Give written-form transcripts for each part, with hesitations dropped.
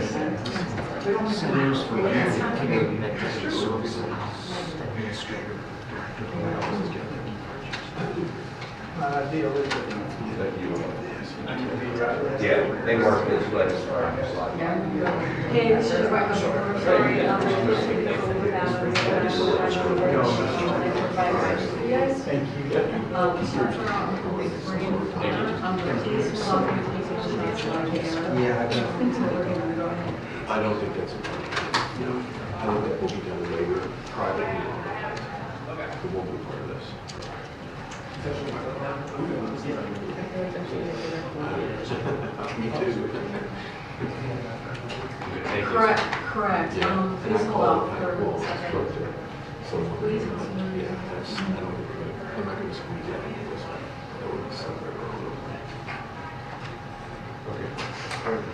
Centers for Community Services Administrator, Yeah, they work this way. Okay, this is right before, sorry, yes. Thank you. Yeah, I got I don't think that's a problem. I think that will be done later, privately. It won't be part of this. Me too. Correct, correct. Please hold off for a second. Please. Yeah, that's, I don't think we're gonna, I'm not gonna squeeze that into this one. That would be somewhere wrong. Okay.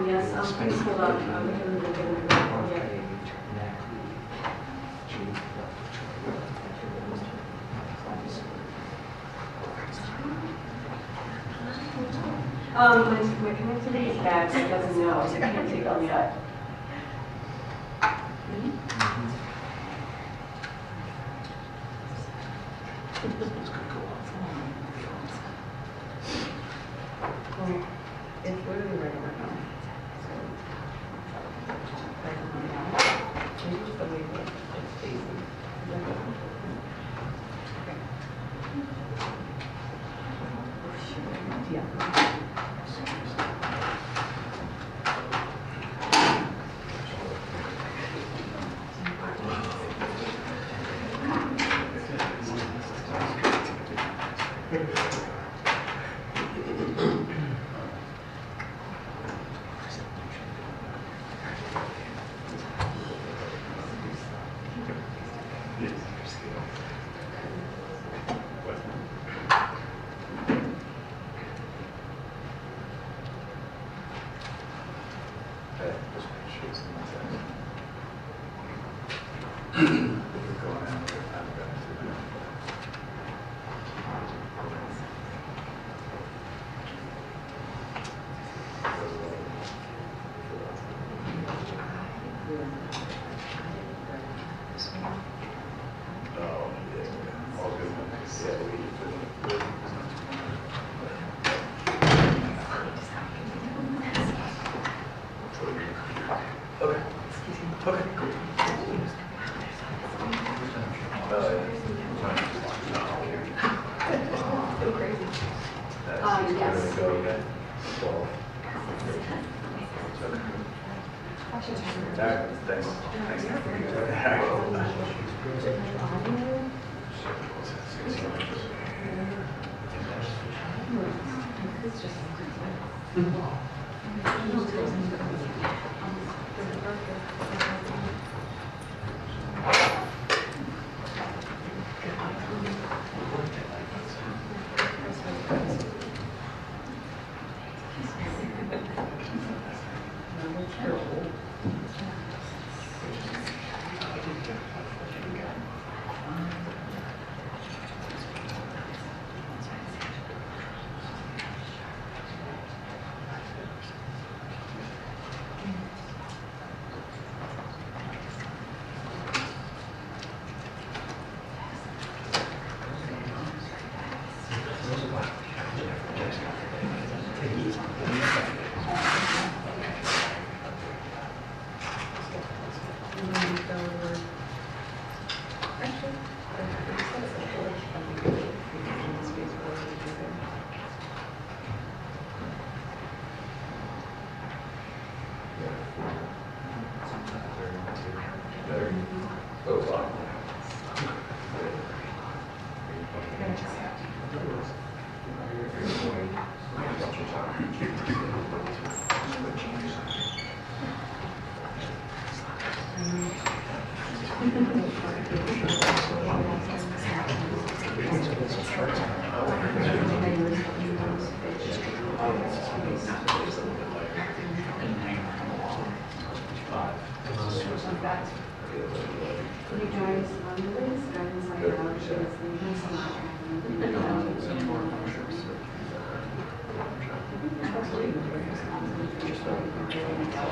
Yes, please hold on. My connectivity is bad, so it doesn't know, so I can't take them yet. It's literally right on my phone. Just the way that it's facing. Yeah.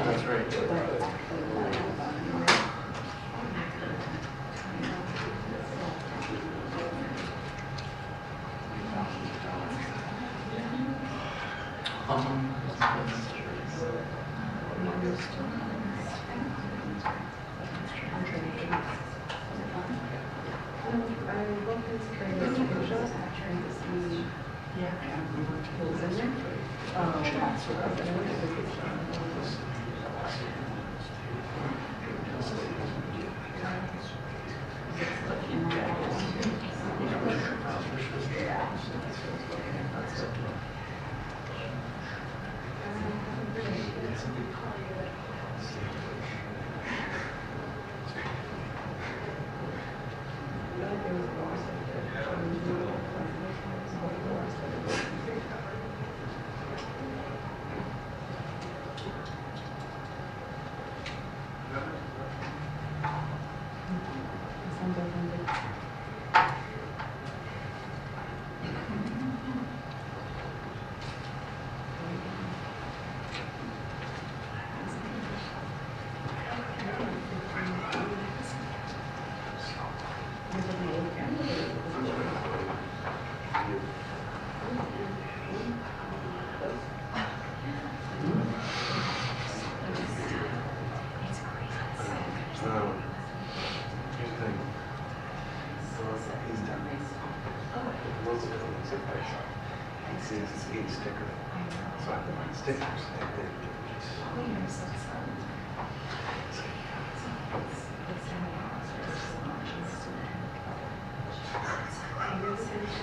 That's right.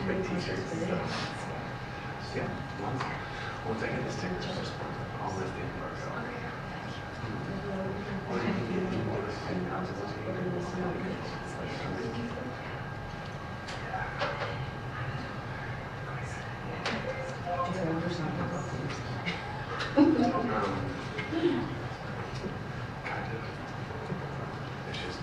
Big t-shirts and stuff. Yeah, once I get the stickers, I'll lift the embargo. Or you can get more and out of kind of. It's just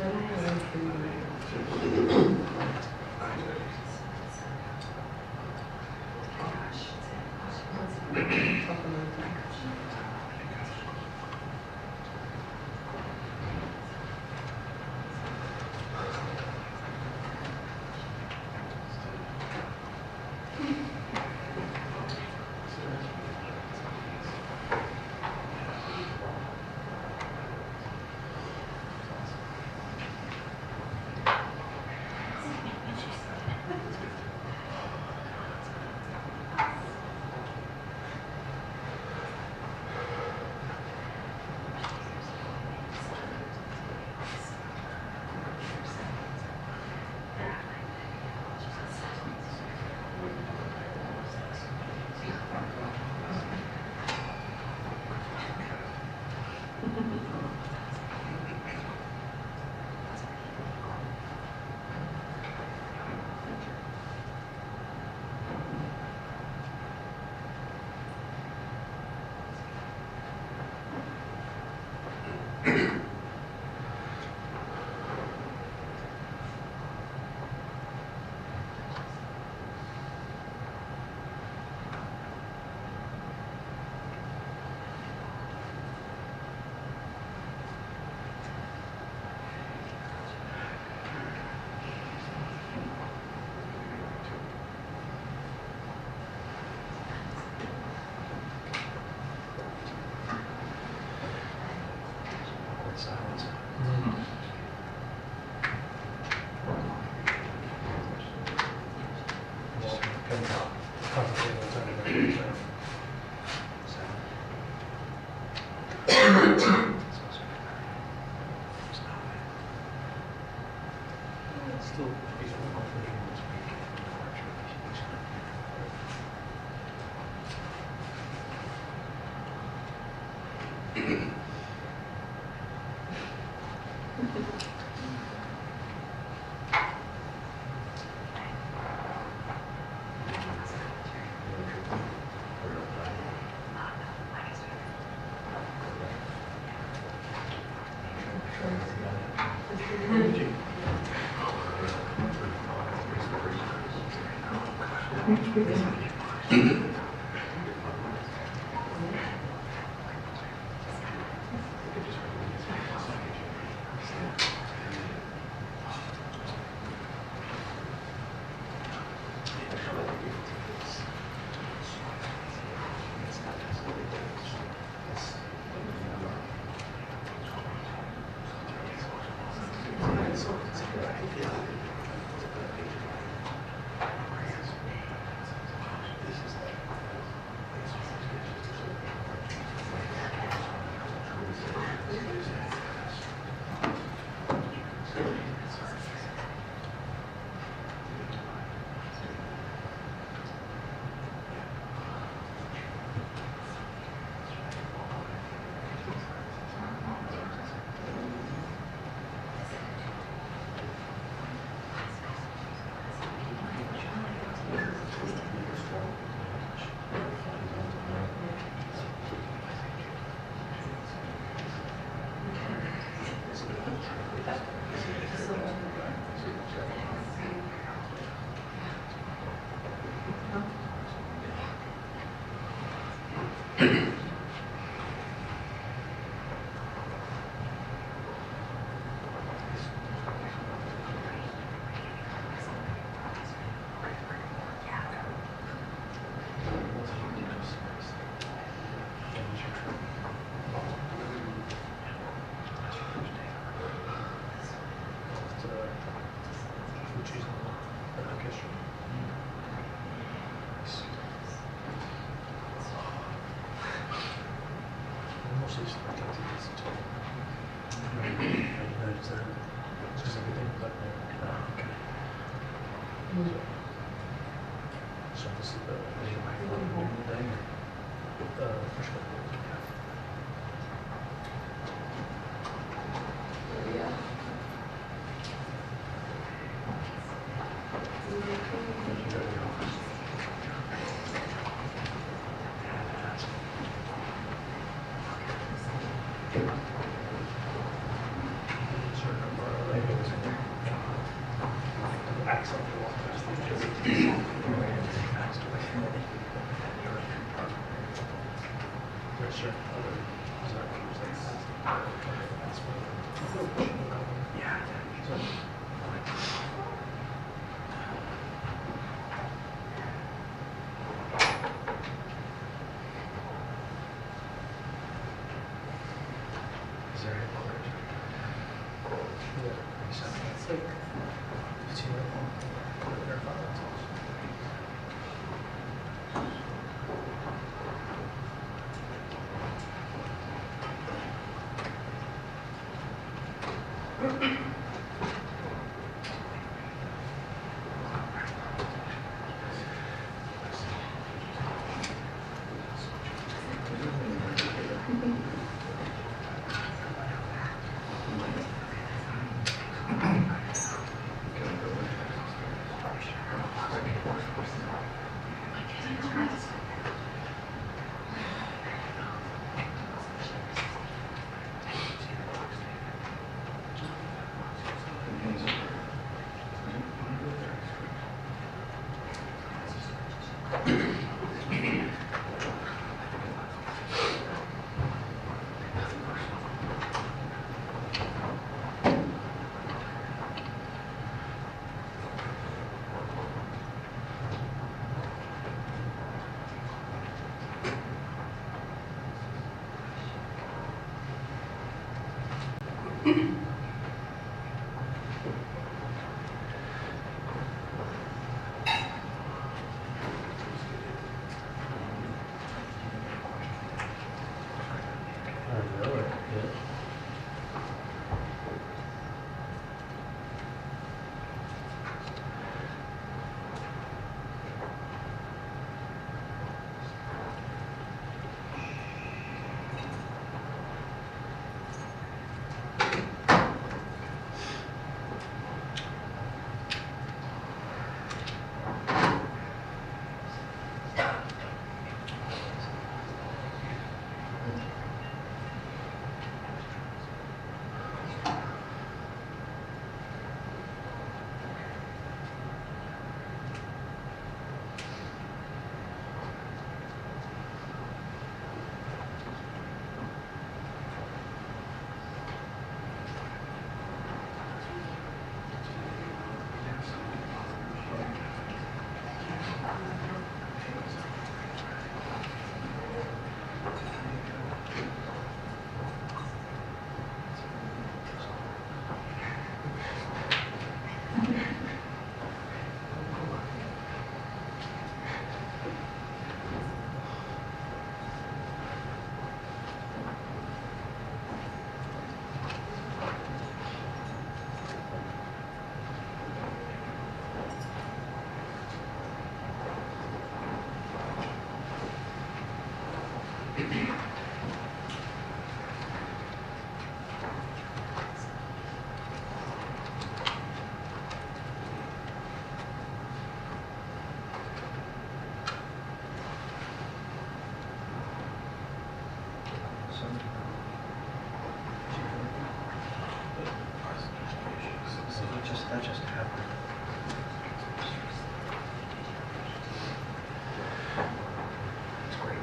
That just happened. That's great.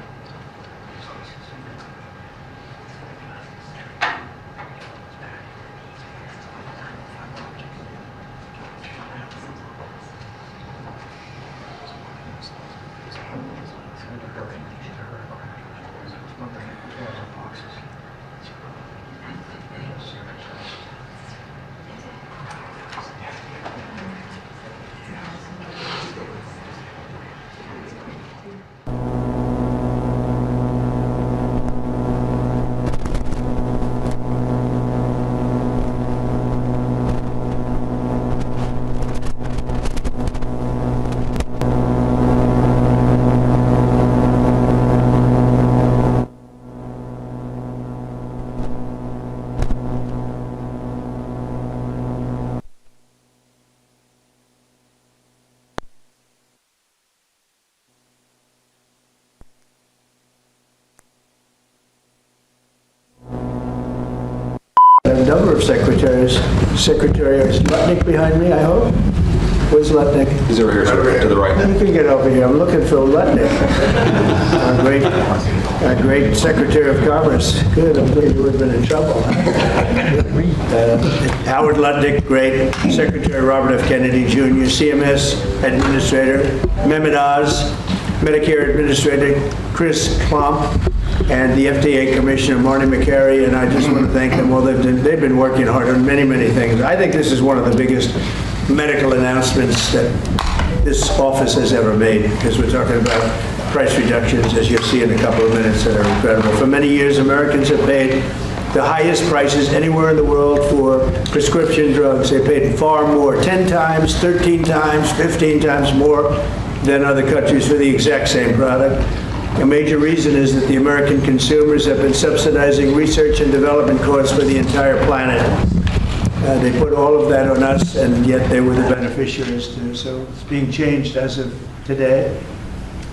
A number of secretaries. Secretary is Lutnick behind me, I hope? Where's Lutnick? He's over here, sir, to the right. You can get over here. I'm looking for Lutnick. Our great Secretary of Commerce. Good, I'm thinking you would have been in trouble. Howard Lutnick, great. Secretary Robert F. Kennedy Jr., CMS Administrator, Mehmet Oz, Medicare Administrator Chris Klomp, and the FDA Commissioner Marty McCary, and I just want to thank them. Well, they've been working hard on many, many things. I think this is one of the biggest medical announcements that this office has ever made, because we're talking about price reductions, as you'll see in a couple of minutes, that are incredible. For many years, Americans have paid the highest prices anywhere in the world for prescription drugs. They paid far more, 10 times, 13 times, 15 times more than other countries for the exact same product. A major reason is that the American consumers have been subsidizing research and development costs for the entire planet. They put all of that on us, and yet they were the beneficiaries too. So it's being changed as of today.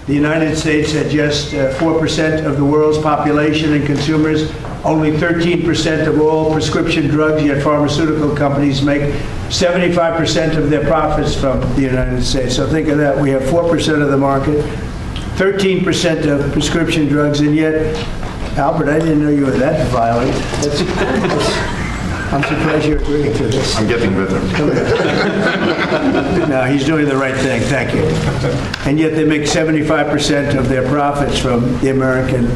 The United States had just 4% of the world's population and consumers, only 13% of all prescription drugs, yet pharmaceutical companies make 75% of their profits from the United States. So think of that. We have 4% of the market. 13% of prescription drugs, and yet, Albert, I didn't know you were that violent. I'm surprised you're agreeing to this. I'm getting better. No, he's doing the right thing, thank you. And yet they make 75% of their profits from the American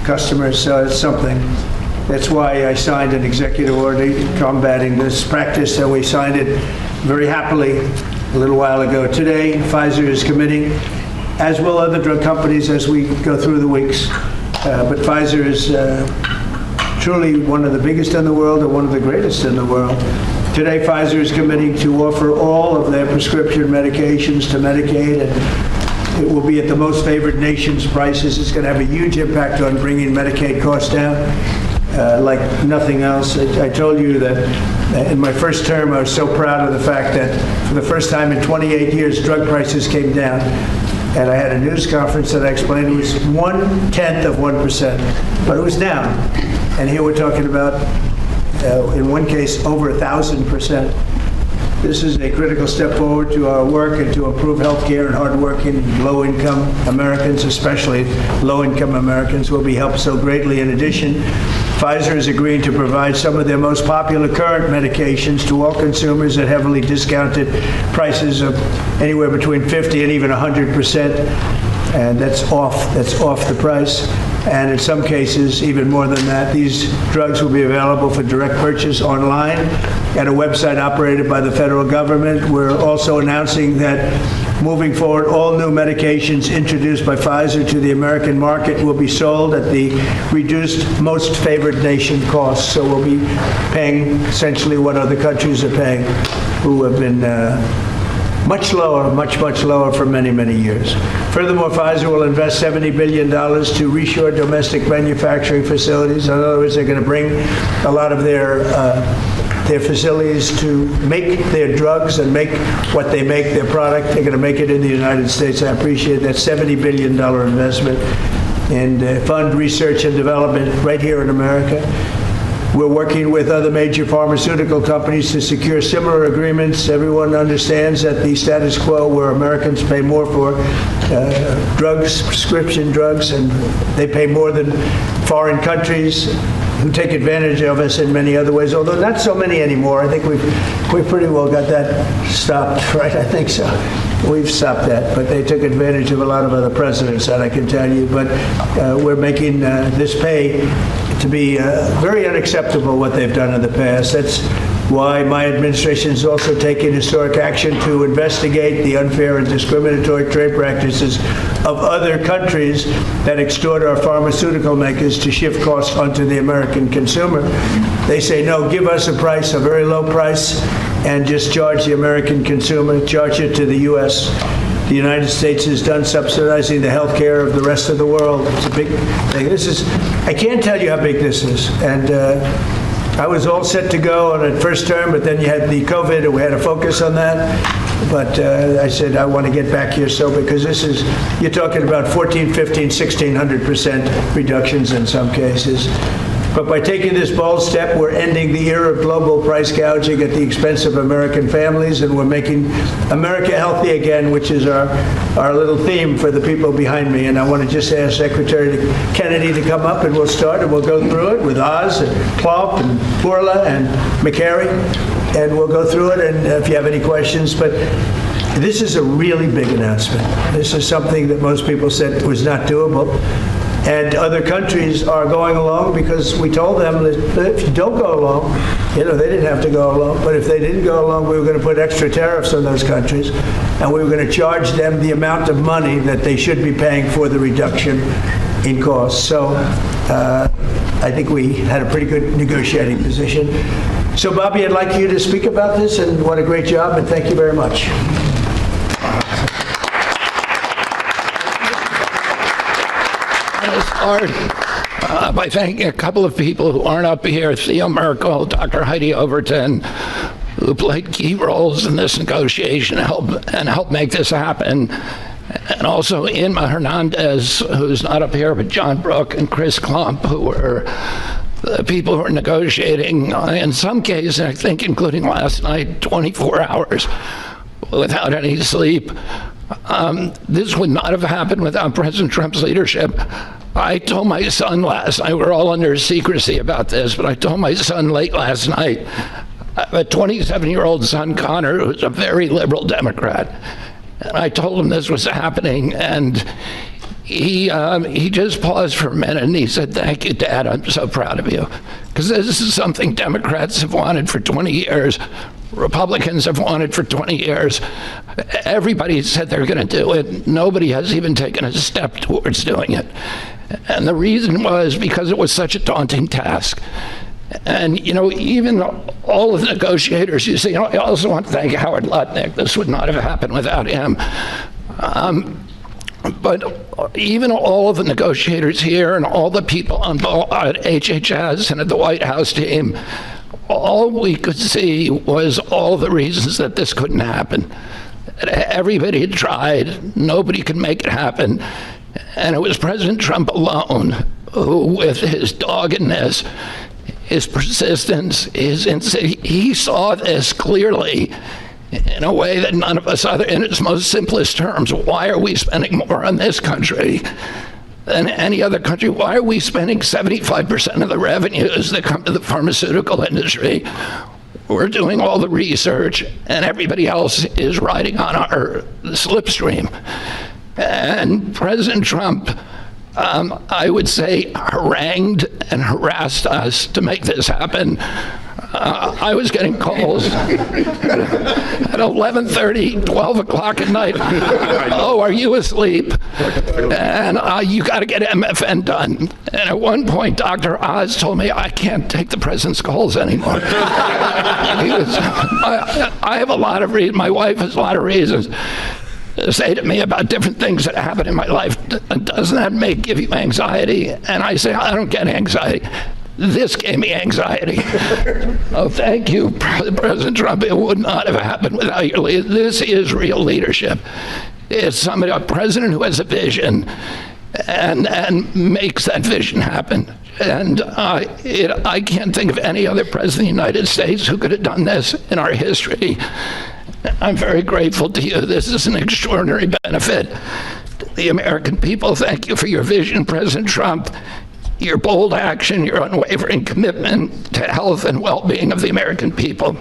customers, so it's something. That's why I signed an executive order combating this practice, and we signed it very happily a little while ago. Today, Pfizer is committing, as will other drug companies as we go through the weeks. But Pfizer is truly one of the biggest in the world and one of the greatest in the world. Today, Pfizer is committing to offer all of their prescription medications to Medicaid, and it will be at the most favored nation's prices. It's going to have a huge impact on bringing Medicaid costs down like nothing else. I told you that in my first term, I was so proud of the fact that for the first time in 28 years, drug prices came down. And I had a news conference that I explained it was 1/10 of 1%, but it was down. And here we're talking about, in one case, over 1,000%. This is a critical step forward to our work and to improve health care, and hardworking, low-income Americans, especially low-income Americans, will be helped so greatly. In addition, Pfizer is agreeing to provide some of their most popular current medications to all consumers at heavily discounted prices of anywhere between 50 and even 100%, and that's off the price. And in some cases, even more than that. These drugs will be available for direct purchase online at a website operated by the federal government. We're also announcing that moving forward, all new medications introduced by Pfizer to the American market will be sold at the reduced most favored nation cost. So we'll be paying essentially what other countries are paying, who have been much lower, much lower for many, many years. Furthermore, Pfizer will invest $70 billion to reshore domestic manufacturing facilities. In other words, they're going to bring a lot of their facilities to make their drugs and make what they make, their product. They're going to make it in the United States. I appreciate that $70 billion investment. and fund research and development right here in America. We're working with other major pharmaceutical companies to secure similar agreements. Everyone understands that the status quo where Americans pay more for drugs, prescription drugs, and they pay more than foreign countries who take advantage of us in many other ways, although not so many anymore. I think we've pretty well got that stopped, right? I think so. We've stopped that, but they took advantage of a lot of other presidents, that I can tell you. But we're making this pay to be very unacceptable, what they've done in the past. That's why my administration is also taking historic action to investigate the unfair and discriminatory trade practices of other countries that extort our pharmaceutical makers to shift costs onto the American consumer. They say, no, give us a price, a very low price, and just charge the American consumer, charge it to the U.S. The United States is done subsidizing the health care of the rest of the world. It's a big thing. I can't tell you how big this is. And I was all set to go on a first term, but then you had the COVID, and we had to focus on that. But I said, I want to get back here, because you're talking about 14, 15, 1,600% reductions in some cases. But by taking this bold step, we're ending the era of global price gouging at the expense of American families, and we're making America healthy again, which is our little theme for the people behind me. And I want to just ask Secretary Kennedy to come up, and we'll start, and we'll go through it with Oz and Klopp and Bourla and McCary, and we'll go through it, and if you have any questions. But this is a really big announcement. This is something that most people said was not doable. And other countries are going along because we told them that if you don't go along, they didn't have to go along, but if they didn't go along, we were going to put extra tariffs on those countries, and we were going to charge them the amount of money that they should be paying for the reduction in costs. So I think we had a pretty good negotiating position. So Bobby, I'd like you to speak about this, and what a great job, and thank you very much. Start by thanking a couple of people who aren't up here, Theo Merkel, Dr. Heidi Overton, who played key roles in this negotiation and helped make this happen, and also Inma Hernandez, who's not up here, but John Brook and Chris Klump, who were the people who were negotiating, in some cases, I think including last night, 24 hours without any sleep. This would not have happened without President Trump's leadership. I told my son last night, we're all under secrecy about this, but I told my son late last night, I have a 27-year-old son, Connor, who's a very liberal Democrat. And I told him this was happening, and he just paused for a minute, and he said, "Thank you, Dad, I'm so proud of you." Because this is something Democrats have wanted for 20 years. Republicans have wanted for 20 years. Everybody said they're going to do it. Nobody has even taken a step towards doing it. And the reason was because it was such a daunting task. And, even all of the negotiators, you see, I also want to thank Howard Lutnick. This would not have happened without him. But even all of the negotiators here and all the people on at HHS and at the White House team, all we could see was all the reasons that this couldn't happen. Everybody had tried. Nobody could make it happen. And it was President Trump alone who, with his doggedness, his persistence, he saw this clearly in a way that none of us other, in its most simplest terms. Why are we spending more on this country than any other country? Why are we spending 75% of the revenues that come to the pharmaceutical industry? We're doing all the research, and everybody else is riding on our slipstream. And President Trump, I would say, harangued and harassed us to make this happen. I was getting calls at 11:30, 12 o'clock at night. "Oh, are you asleep? And you got to get MFN done." And at one point, Dr. Oz told me, "I can't take the president's calls anymore." I have a lot of reasons. My wife has a lot of reasons to say to me about different things that happen in my life. "Doesn't that give you anxiety?" And I say, "I don't get anxiety. This gave me anxiety." Oh, thank you, President Trump. It would not have happened without your leadership. This is real leadership. It's a president who has a vision. and makes that vision happen. And I can't think of any other president of the United States who could have done this in our history. I'm very grateful to you. This is an extraordinary benefit to the American people. Thank you for your vision, President Trump, your bold action, your unwavering commitment to health and well-being of the American people.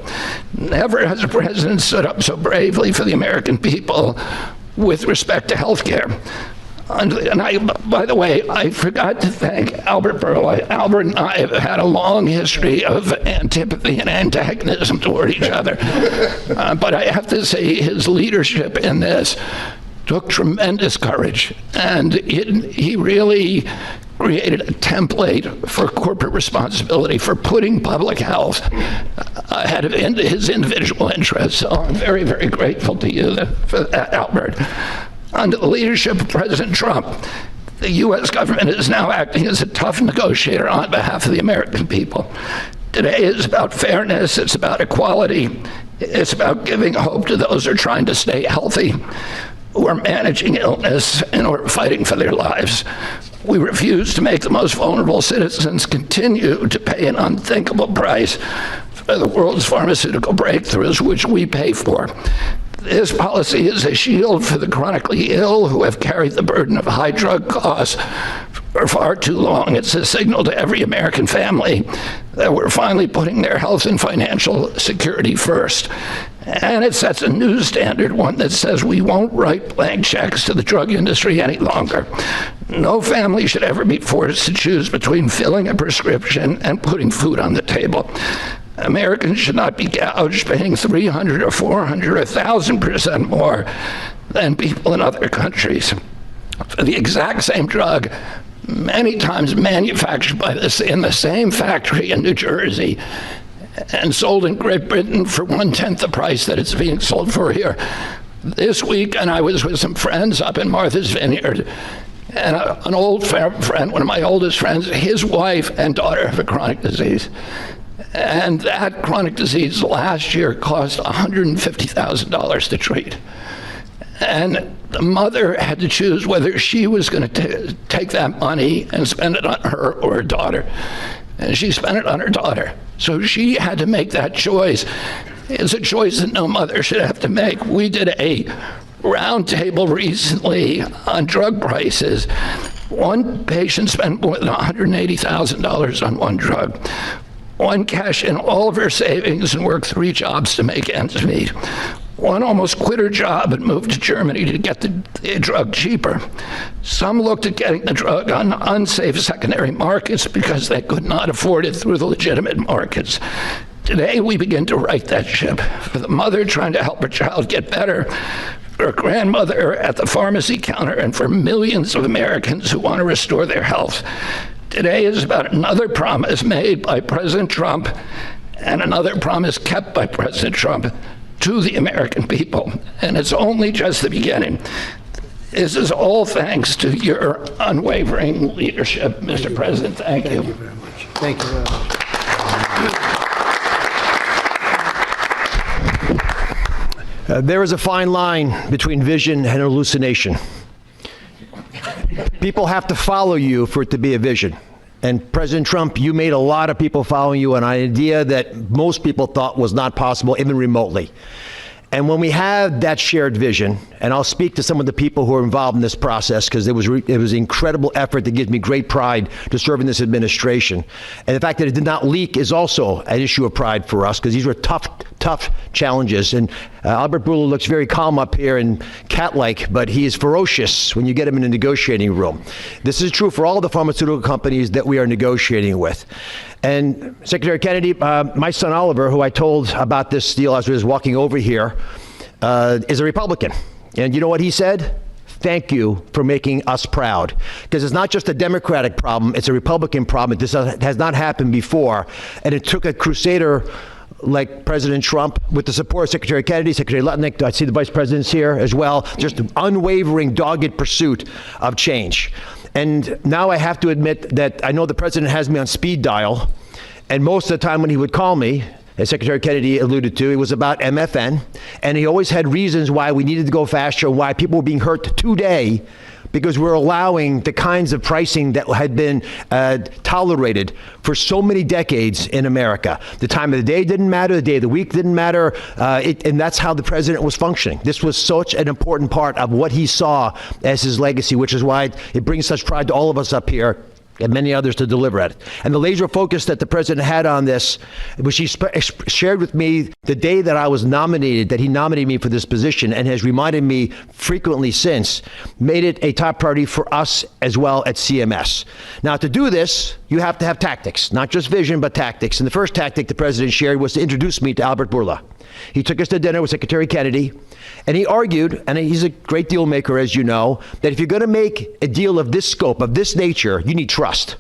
Never has a president stood up so bravely for the American people with respect to health care. And by the way, I forgot to thank Albert Berle. Albert and I have had a long history of antipathy and antagonism toward each other. But I have to say his leadership in this took tremendous courage. And he really created a template for corporate responsibility, for putting public health ahead of his individual interests. So I'm very, very grateful to you for that, Albert. Under the leadership of President Trump, the U.S. government is now acting as a tough negotiator on behalf of the American people. Today is about fairness, it's about equality, it's about giving hope to those who are trying to stay healthy, who are managing illness, and who are fighting for their lives. We refuse to make the most vulnerable citizens continue to pay an unthinkable price for the world's pharmaceutical breakthroughs, which we pay for. This policy is a shield for the chronically ill who have carried the burden of high drug costs for far too long. It's a signal to every American family that we're finally putting their health and financial security first. And it sets a new standard, one that says we won't write blank checks to the drug industry any longer. No family should ever be forced to choose between filling a prescription and putting food on the table. Americans should not be gouged paying 300 or 400 or 1,000% more than people in other countries for the exact same drug, many times manufactured in the same factory in New Jersey and sold in Great Britain for 1/10 the price that it's being sold for here. This week, and I was with some friends up in Martha's Vineyard, and an old friend, one of my oldest friends, his wife and daughter have a chronic disease. And that chronic disease last year cost $150,000 to treat. And the mother had to choose whether she was going to take that money and spend it on her or her daughter. And she spent it on her daughter. So she had to make that choice. It's a choice that no mother should have to make. We did a roundtable recently on drug prices. One patient spent more than $180,000 on one drug. One cashed in all of her savings and worked 3 jobs to make ends meet. One almost quit her job and moved to Germany to get the drug cheaper. Some looked at getting the drug on unsafe secondary markets because they could not afford it through the legitimate markets. Today, we begin to right that ship for the mother trying to help her child get better, for a grandmother at the pharmacy counter, and for millions of Americans who want to restore their health. Today is about another promise made by President Trump and another promise kept by President Trump to the American people. And it's only just the beginning. This is all thanks to your unwavering leadership, Mr. President. Thank you. Thank you very much. Thank you very much. There is a fine line between vision and hallucination. People have to follow you for it to be a vision. And President Trump, you made a lot of people following you on an idea that most people thought was not possible, even remotely. And when we have that shared vision, and I'll speak to some of the people who are involved in this process, because it was incredible effort that gives me great pride to serve in this administration. And the fact that it did not leak is also an issue of pride for us, because these were tough challenges. And Albert Bourla looks very calm up here and cat-like, but he is ferocious when you get him in a negotiating room. This is true for all the pharmaceutical companies that we are negotiating with. And Secretary Kennedy, my son Oliver, who I told about this deal as I was walking over here, is a Republican. And you know what he said? Thank you for making us proud. Because it's not just a Democratic problem, it's a Republican problem. This has not happened before. And it took a crusader like President Trump, with the support of Secretary Kennedy, Secretary Lutnick, I see the vice presidents here as well, just unwavering, dogged pursuit of change. And now I have to admit that I know the president has me on speed dial, and most of the time when he would call me, as Secretary Kennedy alluded to, it was about MFN, and he always had reasons why we needed to go faster, why people were being hurt today because we're allowing the kinds of pricing that had been tolerated for so many decades in America. The time of the day didn't matter, the day of the week didn't matter, and that's how the president was functioning. This was such an important part of what he saw as his legacy, which is why it brings such pride to all of us up here and many others to deliver it. And the laser focus that the president had on this, which he shared with me the day that I was nominated, that he nominated me for this position, and has reminded me frequently since, made it a top priority for us as well at CMS. Now, to do this, you have to have tactics, not just vision, but tactics. And the first tactic the president shared was to introduce me to Albert Bourla. He took us to dinner with Secretary Kennedy, and he argued, and he's a great deal maker, as you know, that if you're going to make a deal of this scope, of this nature, you need trust.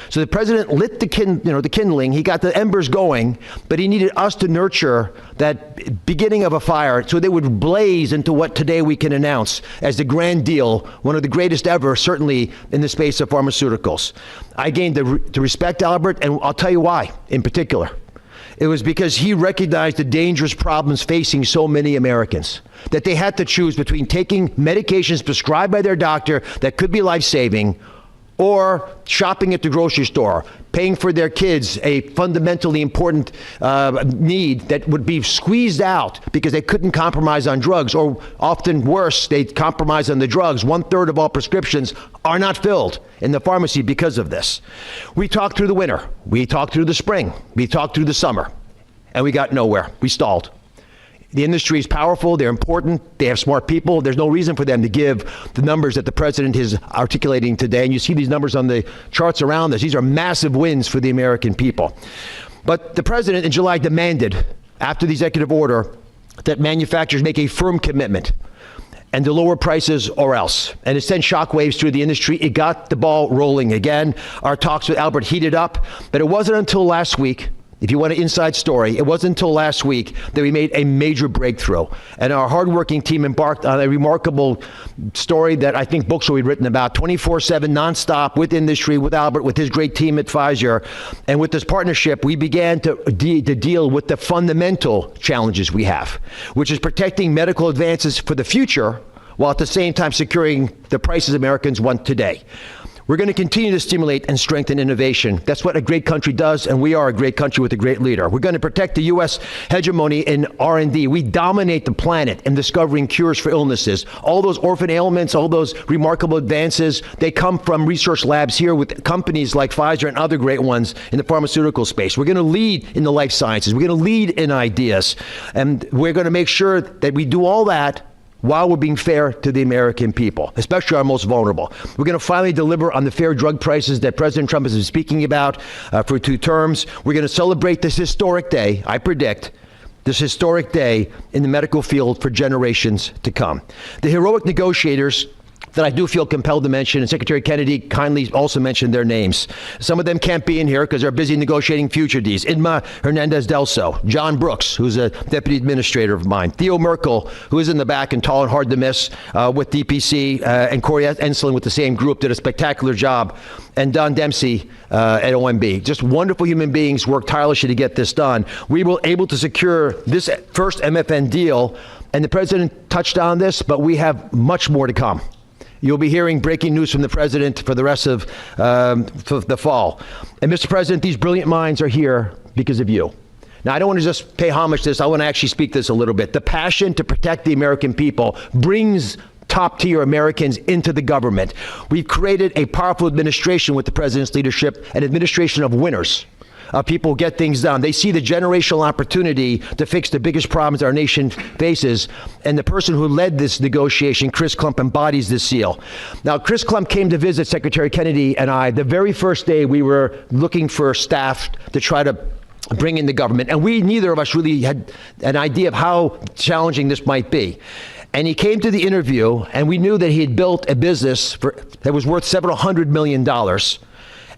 So the president lit the kindling, he got the embers going, but he needed us to nurture that beginning of a fire so they would blaze into what today we can announce as the grand deal, one of the greatest ever, certainly in the space of pharmaceuticals. I gained to respect Albert, and I'll tell you why in particular. It was because he recognized the dangerous problems facing so many Americans, that they had to choose between taking medications prescribed by their doctor that could be life-saving, or shopping at the grocery store, paying for their kids a fundamentally important need that would be squeezed out because they couldn't compromise on drugs, or often worse, they compromise on the drugs. 1/3 of all prescriptions are not filled in the pharmacy because of this. We talked through the winter, we talked through the spring, we talked through the summer, and we got nowhere. We stalled. The industry is powerful, they're important, they have smart people. There's no reason for them to give the numbers that the president is articulating today. And you see these numbers on the charts around us. These are massive wins for the American people. But the president in July demanded, after the executive order, that manufacturers make a firm commitment and to lower prices or else. And it sent shockwaves through the industry. It got the ball rolling again. Our talks with Albert heated up, but it wasn't until last week, if you want an inside story, it wasn't until last week that we made a major breakthrough. And our hardworking team embarked on a remarkable story that I think books will be written about, 24/7, nonstop, with industry, with Albert, with his great team at Pfizer. And with this partnership, we began to deal with the fundamental challenges we have, which is protecting medical advances for the future, while at the same time securing the prices Americans want today. We're going to continue to stimulate and strengthen innovation. That's what a great country does, and we are a great country with a great leader. We're going to protect the U.S. hegemony in R&D. We dominate the planet in discovering cures for illnesses. All those orphan ailments, all those remarkable advances, they come from research labs here with companies like Pfizer and other great ones in the pharmaceutical space. We're going to lead in the life sciences. We're going to lead in ideas. And we're going to make sure that we do all that while we're being fair to the American people, especially our most vulnerable. We're going to finally deliver on the fair drug prices that President Trump has been speaking about for 2 terms. We're going to celebrate this historic day, I predict, this historic day in the medical field for generations to come. The heroic negotiators that I do feel compelled to mention, and Secretary Kennedy kindly also mentioned their names. Some of them can't be in here because they're busy negotiating future Ds. Inma Hernandez-Delso, John Brooks, who's a deputy administrator of mine, Theo Merkel, who is in the back and tall and hard to miss with DPC, and Corey Enslin with the same group, did a spectacular job, and Don Dempsey at OMB. Just wonderful human beings, worked tirelessly to get this done. We were able to secure this first MFN deal, and the president touched on this, but we have much more to come. You'll be hearing breaking news from the president for the rest of the fall. And Mr. President, these brilliant minds are here because of you. Now, I don't want to just pay homage to this. I want to actually speak this a little bit. The passion to protect the American people brings top-tier Americans into the government. We've created a powerful administration with the president's leadership, an administration of winners. People get things done. They see the generational opportunity to fix the biggest problems our nation faces. And the person who led this negotiation, Chris Klump, embodies this seal. Now, Chris Klump came to visit Secretary Kennedy and I the very first day we were looking for staff to try to bring in the government. And neither of us really had an idea of how challenging this might be. And he came to the interview, and we knew that he had built a business that was worth several $100 million.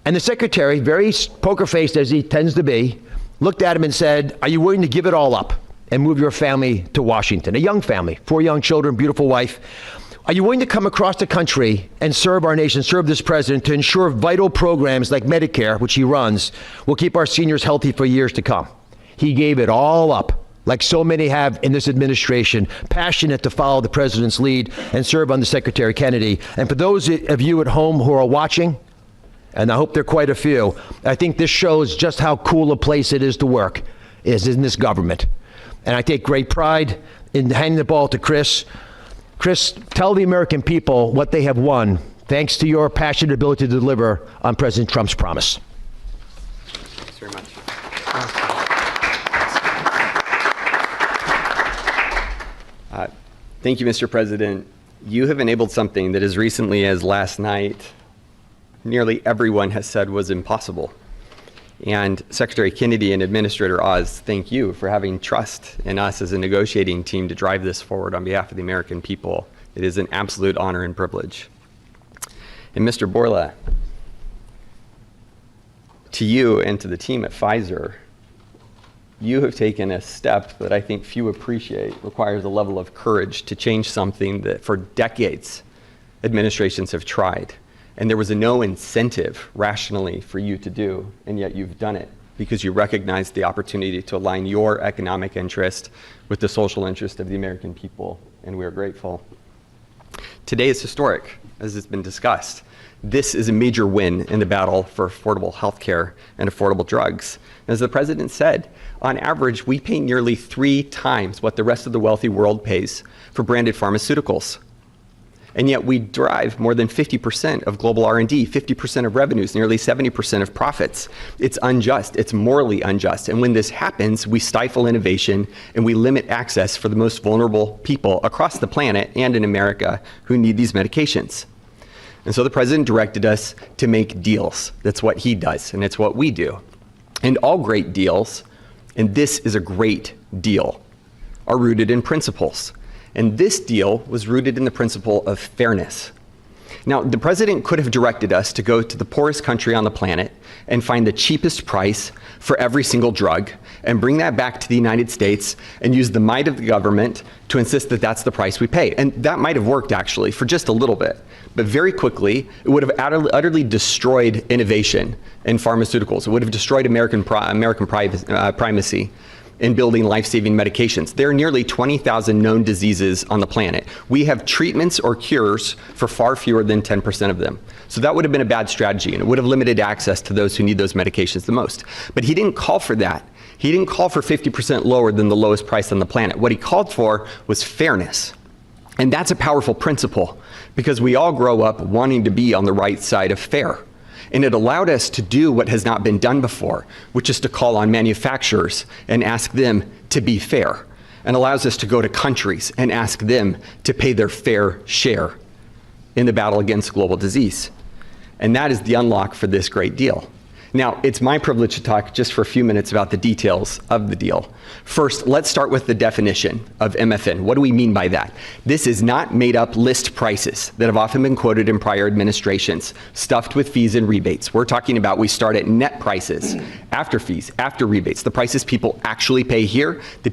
And the secretary, very poker-faced as he tends to be, looked at him and said, "Are you willing to give it all up and move your family to Washington?" A young family, 4 young children, beautiful wife. "Are you willing to come across the country and serve our nation, serve this president to ensure vital programs like Medicare, which he runs, will keep our seniors healthy for years to come?" He gave it all up like so many have in this administration, passionate to follow the president's lead and serve under Secretary Kennedy. And for those of you at home who are watching, and I hope there are quite a few, I think this shows just how cool a place it is to work, is in this government. And I take great pride in handing the ball to Chris. Chris, tell the American people what they have won thanks to your passionate ability to deliver on President Trump's promise. Thanks very much. Thank you, Mr. President. You have enabled something that as recently as last night, nearly everyone has said was impossible. And Secretary Kennedy and Administrator Oz, thank you for having trust in us as a negotiating team to drive this forward on behalf of the American people. It is an absolute honor and privilege. And Mr. Borla, to you and to the team at Pfizer, you have taken a step that I think few appreciate, requires a level of courage to change something that for decades administrations have tried. And there was no incentive rationally for you to do, and yet you've done it because you recognize the opportunity to align your economic interest with the social interest of the American people, and we are grateful. Today is historic, as has been discussed. This is a major win in the battle for affordable health care and affordable drugs. As the president said, on average, we pay nearly 3 times what the rest of the wealthy world pays for branded pharmaceuticals. And yet we drive more than 50% of global R&D, 50% of revenues, nearly 70% of profits. It's unjust, it's morally unjust. And when this happens, we stifle innovation and we limit access for the most vulnerable people across the planet and in America who need these medications. And so the president directed us to make deals. That's what he does, and it's what we do. And all great deals, and this is a great deal, are rooted in principles. And this deal was rooted in the principle of fairness. Now, the president could have directed us to go to the poorest country on the planet and find the cheapest price for every single drug and bring that back to the United States and use the might of the government to insist that that's the price we pay. And that might have worked, actually, for just a little bit. But very quickly, it would have utterly destroyed innovation in pharmaceuticals. It would have destroyed American primacy in building life-saving medications. There are nearly 20,000 known diseases on the planet. We have treatments or cures for far fewer than 10% of them. So that would have been a bad strategy, and it would have limited access to those who need those medications the most. But he didn't call for that. He didn't call for 50% lower than the lowest price on the planet. What he called for was fairness. And that's a powerful principle, because we all grow up wanting to be on the right side of fair. And it allowed us to do what has not been done before, which is to call on manufacturers and ask them to be fair, and allows us to go to countries and ask them to pay their fair share in the battle against global disease. And that is the unlock for this great deal. Now, it's my privilege to talk just for a few minutes about the details of the deal. First, let's start with the definition of MFN. What do we mean by that? This is not made-up list prices that have often been quoted in prior administrations, stuffed with fees and rebates. We're talking about we start at net prices, after fees, after rebates, the prices people actually pay here, the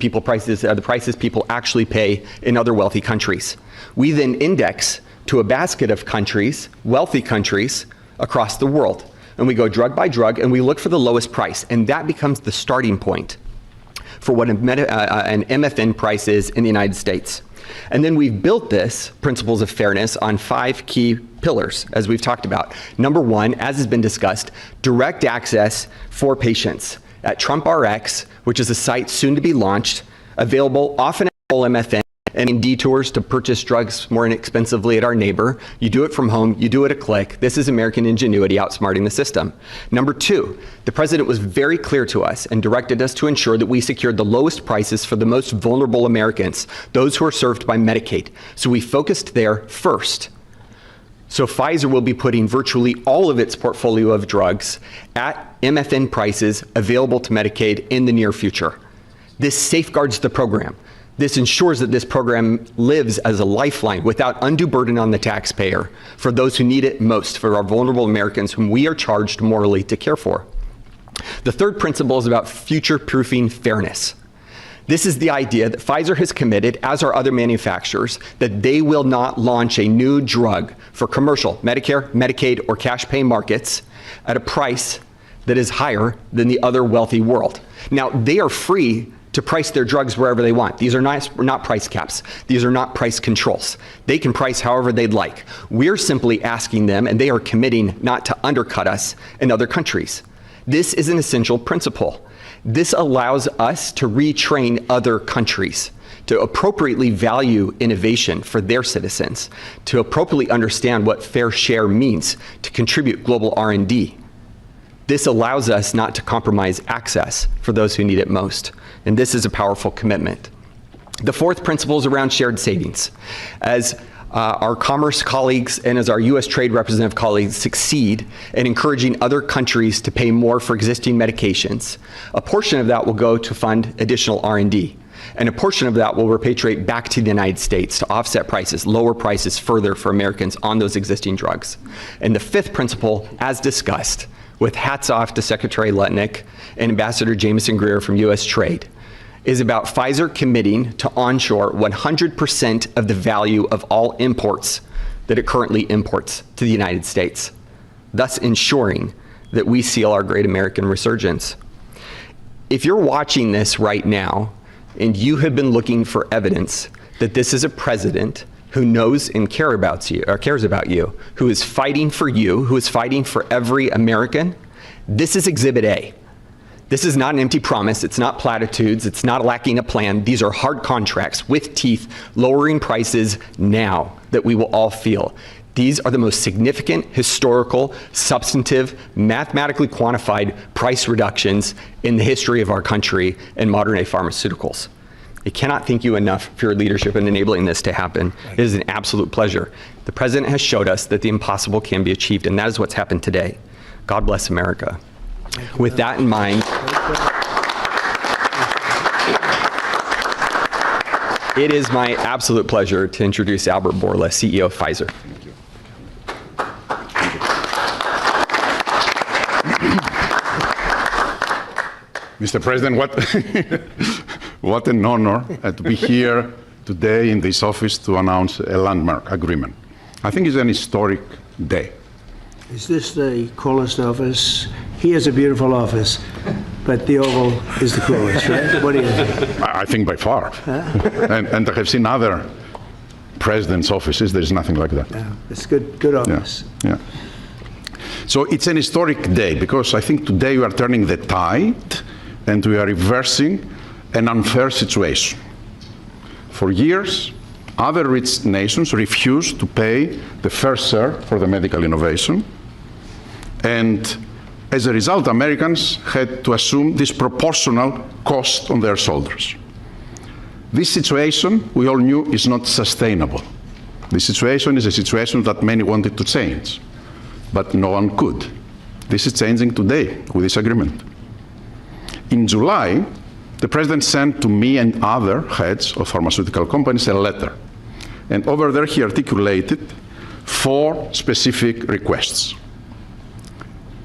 prices people actually pay in other wealthy countries. We then index to a basket of countries, wealthy countries, across the world. And we go drug by drug, and we look for the lowest price. And that becomes the starting point for what an MFN price is in the United States. And then we've built this principles of fairness on 5 key pillars, as we've talked about. Number 1, as has been discussed, direct access for patients at TrumpRx, which is a site soon to be launched, available often at full MFN, and in detours to purchase drugs more inexpensively at our neighbor. You do it from home, you do it a click. This is American ingenuity outsmarting the system. Number 2, the president was very clear to us and directed us to ensure that we secured the lowest prices for the most vulnerable Americans, those who are served by Medicaid. So we focused there first. So Pfizer will be putting virtually all of its portfolio of drugs at MFN prices available to Medicaid in the near future. This safeguards the program. This ensures that this program lives as a lifeline without undue burden on the taxpayer for those who need it most, for our vulnerable Americans whom we are charged morally to care for. The third principle is about future-proofing fairness. This is the idea that Pfizer has committed, as are other manufacturers, that they will not launch a new drug for commercial, Medicare, Medicaid, or cash pay markets at a price that is higher than the other wealthy world. Now, they are free to price their drugs wherever they want. These are not price caps. These are not price controls. They can price however they'd like. We're simply asking them, and they are committing not to undercut us in other countries. This is an essential principle. This allows us to retrain other countries to appropriately value innovation for their citizens, to appropriately understand what fair share means to contribute global R&D. This allows us not to compromise access for those who need it most. And this is a powerful commitment. The fourth principle is around shared savings. As our commerce colleagues and as our US trade representative colleagues succeed in encouraging other countries to pay more for existing medications, a portion of that will go to fund additional R&D. And a portion of that will repatriate back to the United States to offset prices, lower prices further for Americans on those existing drugs. And the fifth principle, as discussed, with hats off to Secretary Lutnick and Ambassador Jameson Greer from US Trade, is about Pfizer committing to onshore 100% of the value of all imports that it currently imports to the United States, thus ensuring that we seal our great American resurgence. If you're watching this right now and you have been looking for evidence that this is a president who knows and cares about you, who is fighting for you, who is fighting for every American, this is Exhibit A. This is not an empty promise. It's not platitudes. It's not lacking a plan. These are hard contracts with teeth, lowering prices now that we will all feel. These are the most significant, historical, substantive, mathematically quantified price reductions in the history of our country in modern-day pharmaceuticals. I cannot thank you enough for your leadership in enabling this to happen. It is an absolute pleasure. The President has showed us that the impossible can be achieved, and that is what's happened today. God bless America. With that in mind, it is my absolute pleasure to introduce Albert Bourla, CEO of Pfizer. Mr. President, what an honor to be here today in this office to announce a landmark agreement. I think it's an historic day. Is this the coolest office? He has a beautiful office, but the Oval is the coolest, right? What do you think? I think by far. And I have seen other presidents' offices. There's nothing like that. Yeah, it's good office. Yeah. So it's an historic day because I think today we are turning the tide and we are reversing an unfair situation. For years, other rich nations refused to pay the fair share for the medical innovation. And as a result, Americans had to assume disproportional cost on their shoulders. This situation, we all knew, is not sustainable. This situation is a situation that many wanted to change, but no one could. This is changing today with this agreement. In July, the President sent to me and other heads of pharmaceutical companies a letter. And over there, he articulated 4 specific requests.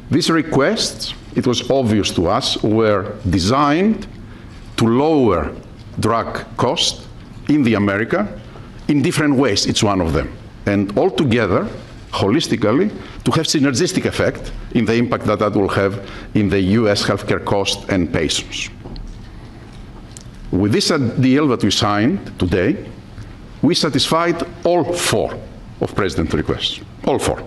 These requests, it was obvious to us, were designed to lower drug cost in the America in different ways, each one of them. And altogether, holistically, to have synergistic effect in the impact that that will have in the US healthcare cost and patients. With this deal that we signed today, we satisfied all 4 of President's requests, all 4.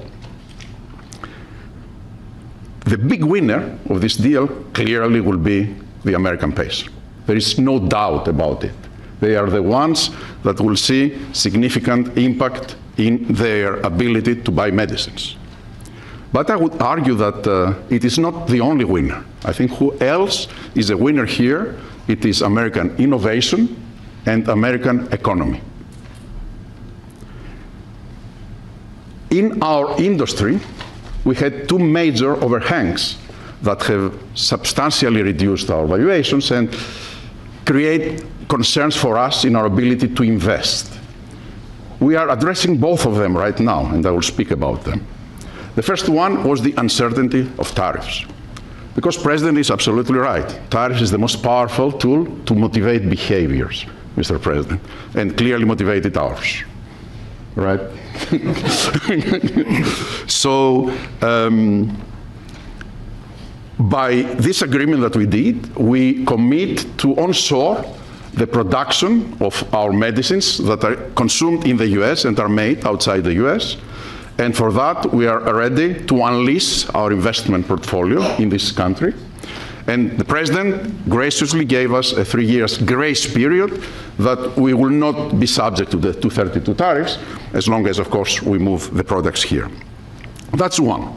The big winner of this deal clearly will be the American patient. There is no doubt about it. They are the ones that will see significant impact in their ability to buy medicines. But I would argue that it is not the only winner. I think who else is a winner here? It is American innovation and American economy. In our industry, we had 2 major overhangs that have substantially reduced our valuations and create concerns for us in our ability to invest. We are addressing both of them right now, and I will speak about them. The first one was the uncertainty of tariffs. Because President is absolutely right. Tariffs is the most powerful tool to motivate behaviors, Mr. President, and clearly motivated ours, right? So By this agreement that we did, we commit to onshore the production of our medicines that are consumed in the US and are made outside the US. And for that, we are ready to unleash our investment portfolio in this country. And the President graciously gave us a 3-year grace period that we will not be subject to the 232 tariffs, as long as, of course, we move the products here. That's one.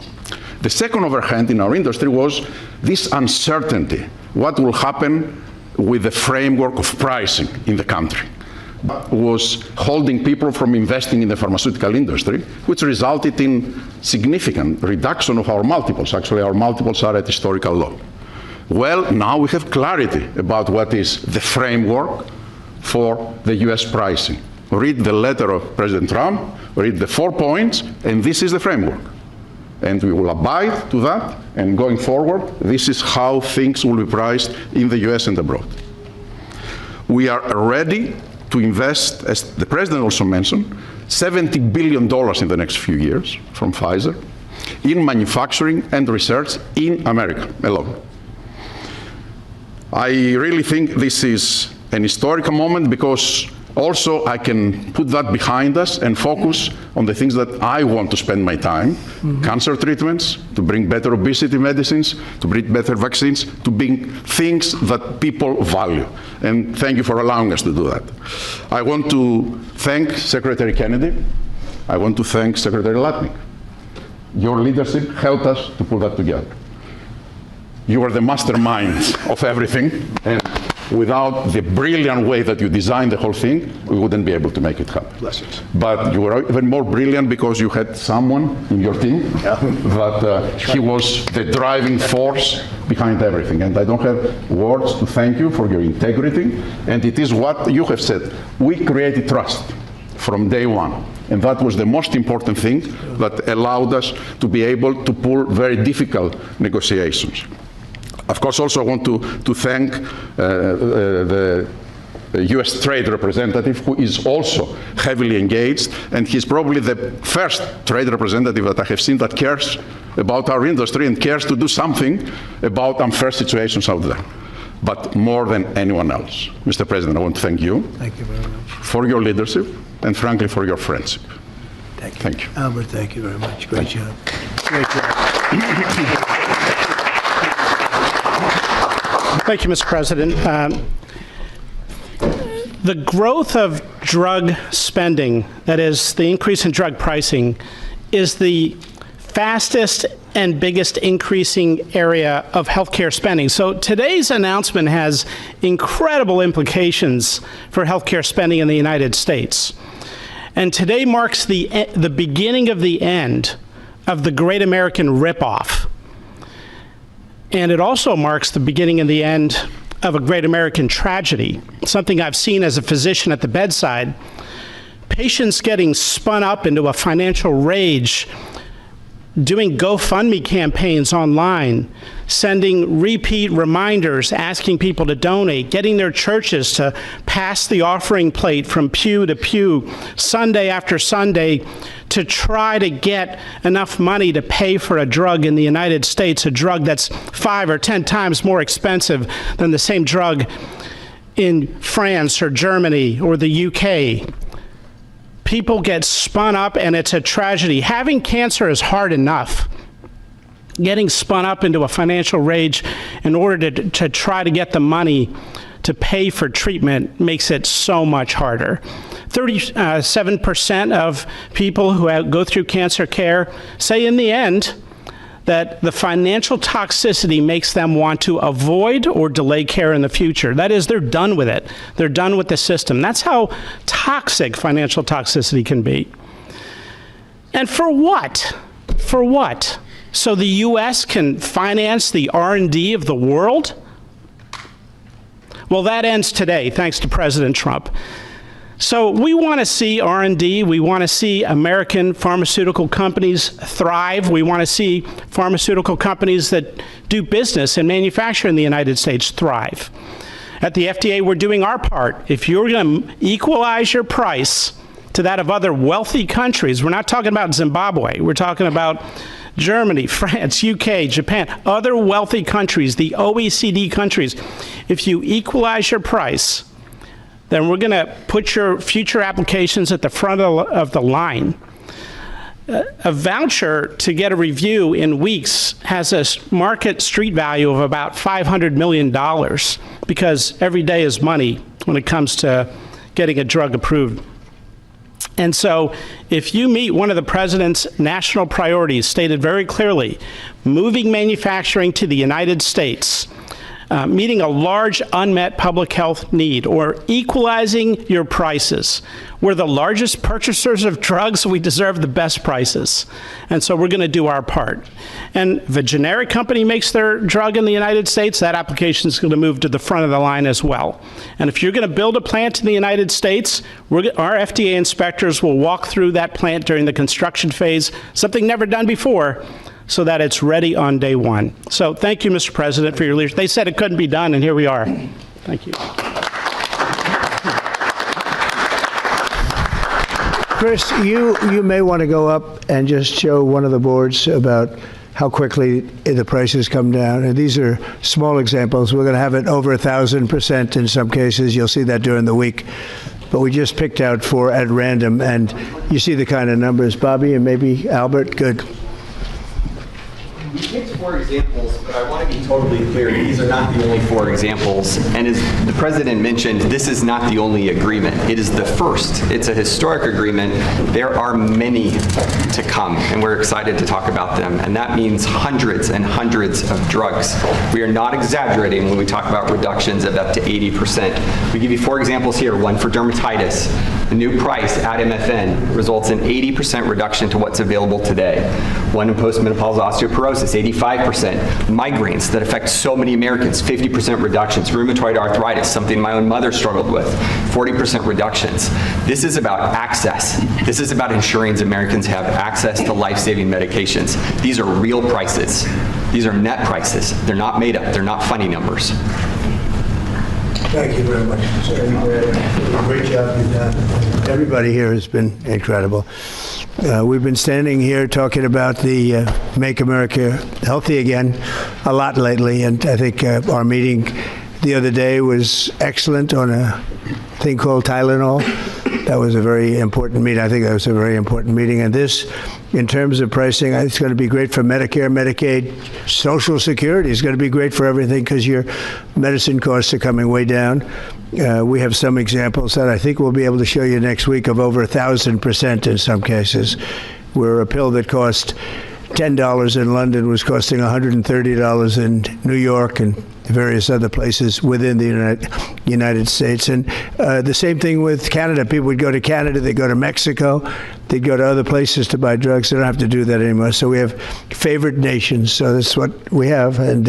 The second overhang in our industry was this uncertainty. What will happen with the framework of pricing in the country? Was holding people from investing in the pharmaceutical industry, which resulted in significant reduction of our multiples. Actually, our multiples are at historical low. Well, now we have clarity about what is the framework for the US pricing. Read the letter of President Trump, read the 4 points, and this is the framework. And we will abide to that, and going forward, this is how things will be priced in the US and abroad. We are ready to invest, as the President also mentioned, $70 billion in the next few years from Pfizer in manufacturing and research in America alone. I really think this is an historical moment because also I can put that behind us and focus on the things that I want to spend my time. Cancer treatments, to bring better obesity medicines, to bring better vaccines, to bring things that people value. And thank you for allowing us to do that. I want to thank Secretary Kennedy. I want to thank Secretary Latnik. Your leadership helped us to put that together. You are the masterminds of everything. And without the brilliant way that you designed the whole thing, we wouldn't be able to make it happen. Blessings. But you were even more brilliant because you had someone in your team that he was the driving force behind everything. And I don't have words to thank you for your integrity. And it is what you have said. We created trust from day one. And that was the most important thing that allowed us to be able to pull very difficult negotiations. Of course, also I want to thank the US trade representative, who is also heavily engaged, and he's probably the first trade representative that I have seen that cares about our industry and cares to do something about unfair situations out there, but more than anyone else. Mr. President, I want to thank you. Thank you very much. For your leadership, and frankly, for your friendship. Thank you. Thank you. Albert, thank you very much. Great job. Great job. Thank you, Mr. President. The growth of drug spending, that is, the increase in drug pricing, is the fastest and biggest increasing area of healthcare spending. So today's announcement has incredible implications for healthcare spending in the United States. And today marks the beginning of the end of the Great American Ripoff. And it also marks the beginning and the end of a great American tragedy, something I've seen as a physician at the bedside. Patients getting spun up into a financial rage, doing GoFundMe campaigns online, sending repeat reminders, asking people to donate, getting their churches to pass the offering plate from pew to pew, Sunday after Sunday, to try to get enough money to pay for a drug in the United States, a drug that's 5 or 10 times more expensive than the same drug in France or Germany or the UK. People get spun up, and it's a tragedy. Having cancer is hard enough. Getting spun up into a financial rage in order to try to get the money to pay for treatment makes it so much harder. 37% of people who go through cancer care say in the end that the financial toxicity makes them want to avoid or delay care in the future. That is, they're done with it. They're done with the system. That's how toxic financial toxicity can be. And for what? For what? So the US can finance the R&D of the world? Well, that ends today, thanks to President Trump. So we want to see R&D. We want to see American pharmaceutical companies thrive. We want to see pharmaceutical companies that do business and manufacture in the United States thrive. At the FDA, we're doing our part. If you're going to equalize your price to that of other wealthy countries, we're not talking about Zimbabwe. We're talking about Germany, France, UK, Japan, other wealthy countries, the OECD countries. If you equalize your price, then we're going to put your future applications at the front of the line. A voucher to get a review in weeks has a market street value of about $500 million because every day is money when it comes to getting a drug approved. And so if you meet one of the president's national priorities stated very clearly, moving manufacturing to the United States, meeting a large unmet public health need, or equalizing your prices. We're the largest purchasers of drugs, so we deserve the best prices. And so we're going to do our part. And if a generic company makes their drug in the United States, that application is going to move to the front of the line as well. And if you're going to build a plant in the United States, our FDA inspectors will walk through that plant during the construction phase, something never done before, so that it's ready on day one. So thank you, Mr. President, for your leadership. They said it couldn't be done, and here we are. Thank you. Chris, you may want to go up and just show one of the boards about how quickly the prices come down. And these are small examples. We're going to have it over 1,000% in some cases. You'll see that during the week. But we just picked out 4 at random, and you see the kind of numbers. Bobby and maybe Albert, good. We picked 4 examples, but I want to be totally clear, these are not the only 4 examples. And as the President mentioned, this is not the only agreement. It is the first. It's a historic agreement. There are many to come, and we're excited to talk about them. And that means hundreds and hundreds of drugs. We are not exaggerating when we talk about reductions of up to 80%. We give you 4 examples here, one for dermatitis. The new price at MFN results in 80% reduction to what's available today. One in postmenopausal osteoporosis, 85%. Migraines that affect so many Americans, 50% reductions. Rheumatoid arthritis, something my own mother struggled with, 40% reductions. This is about access. This is about ensuring Americans have access to life-saving medications. These are real prices. These are net prices. They're not made up. They're not funny numbers. Thank you very much. Great job you've done. Everybody here has been incredible. We've been standing here talking about the Make America Healthy Again a lot lately, and I think our meeting the other day was excellent on a thing called Tylenol. That was a very important meeting. I think that was a very important meeting. And this, in terms of pricing, it's going to be great for Medicare, Medicaid, Social Security. It's going to be great for everything because your medicine costs are coming way down. We have some examples that I think we'll be able to show you next week of over 1,000% in some cases, where a pill that cost $10 in London was costing $130 in New York and various other places within the United States. And the same thing with Canada. People would go to Canada, they'd go to Mexico, they'd go to other places to buy drugs. They don't have to do that anymore. So we have favored nations. So that's what we have. And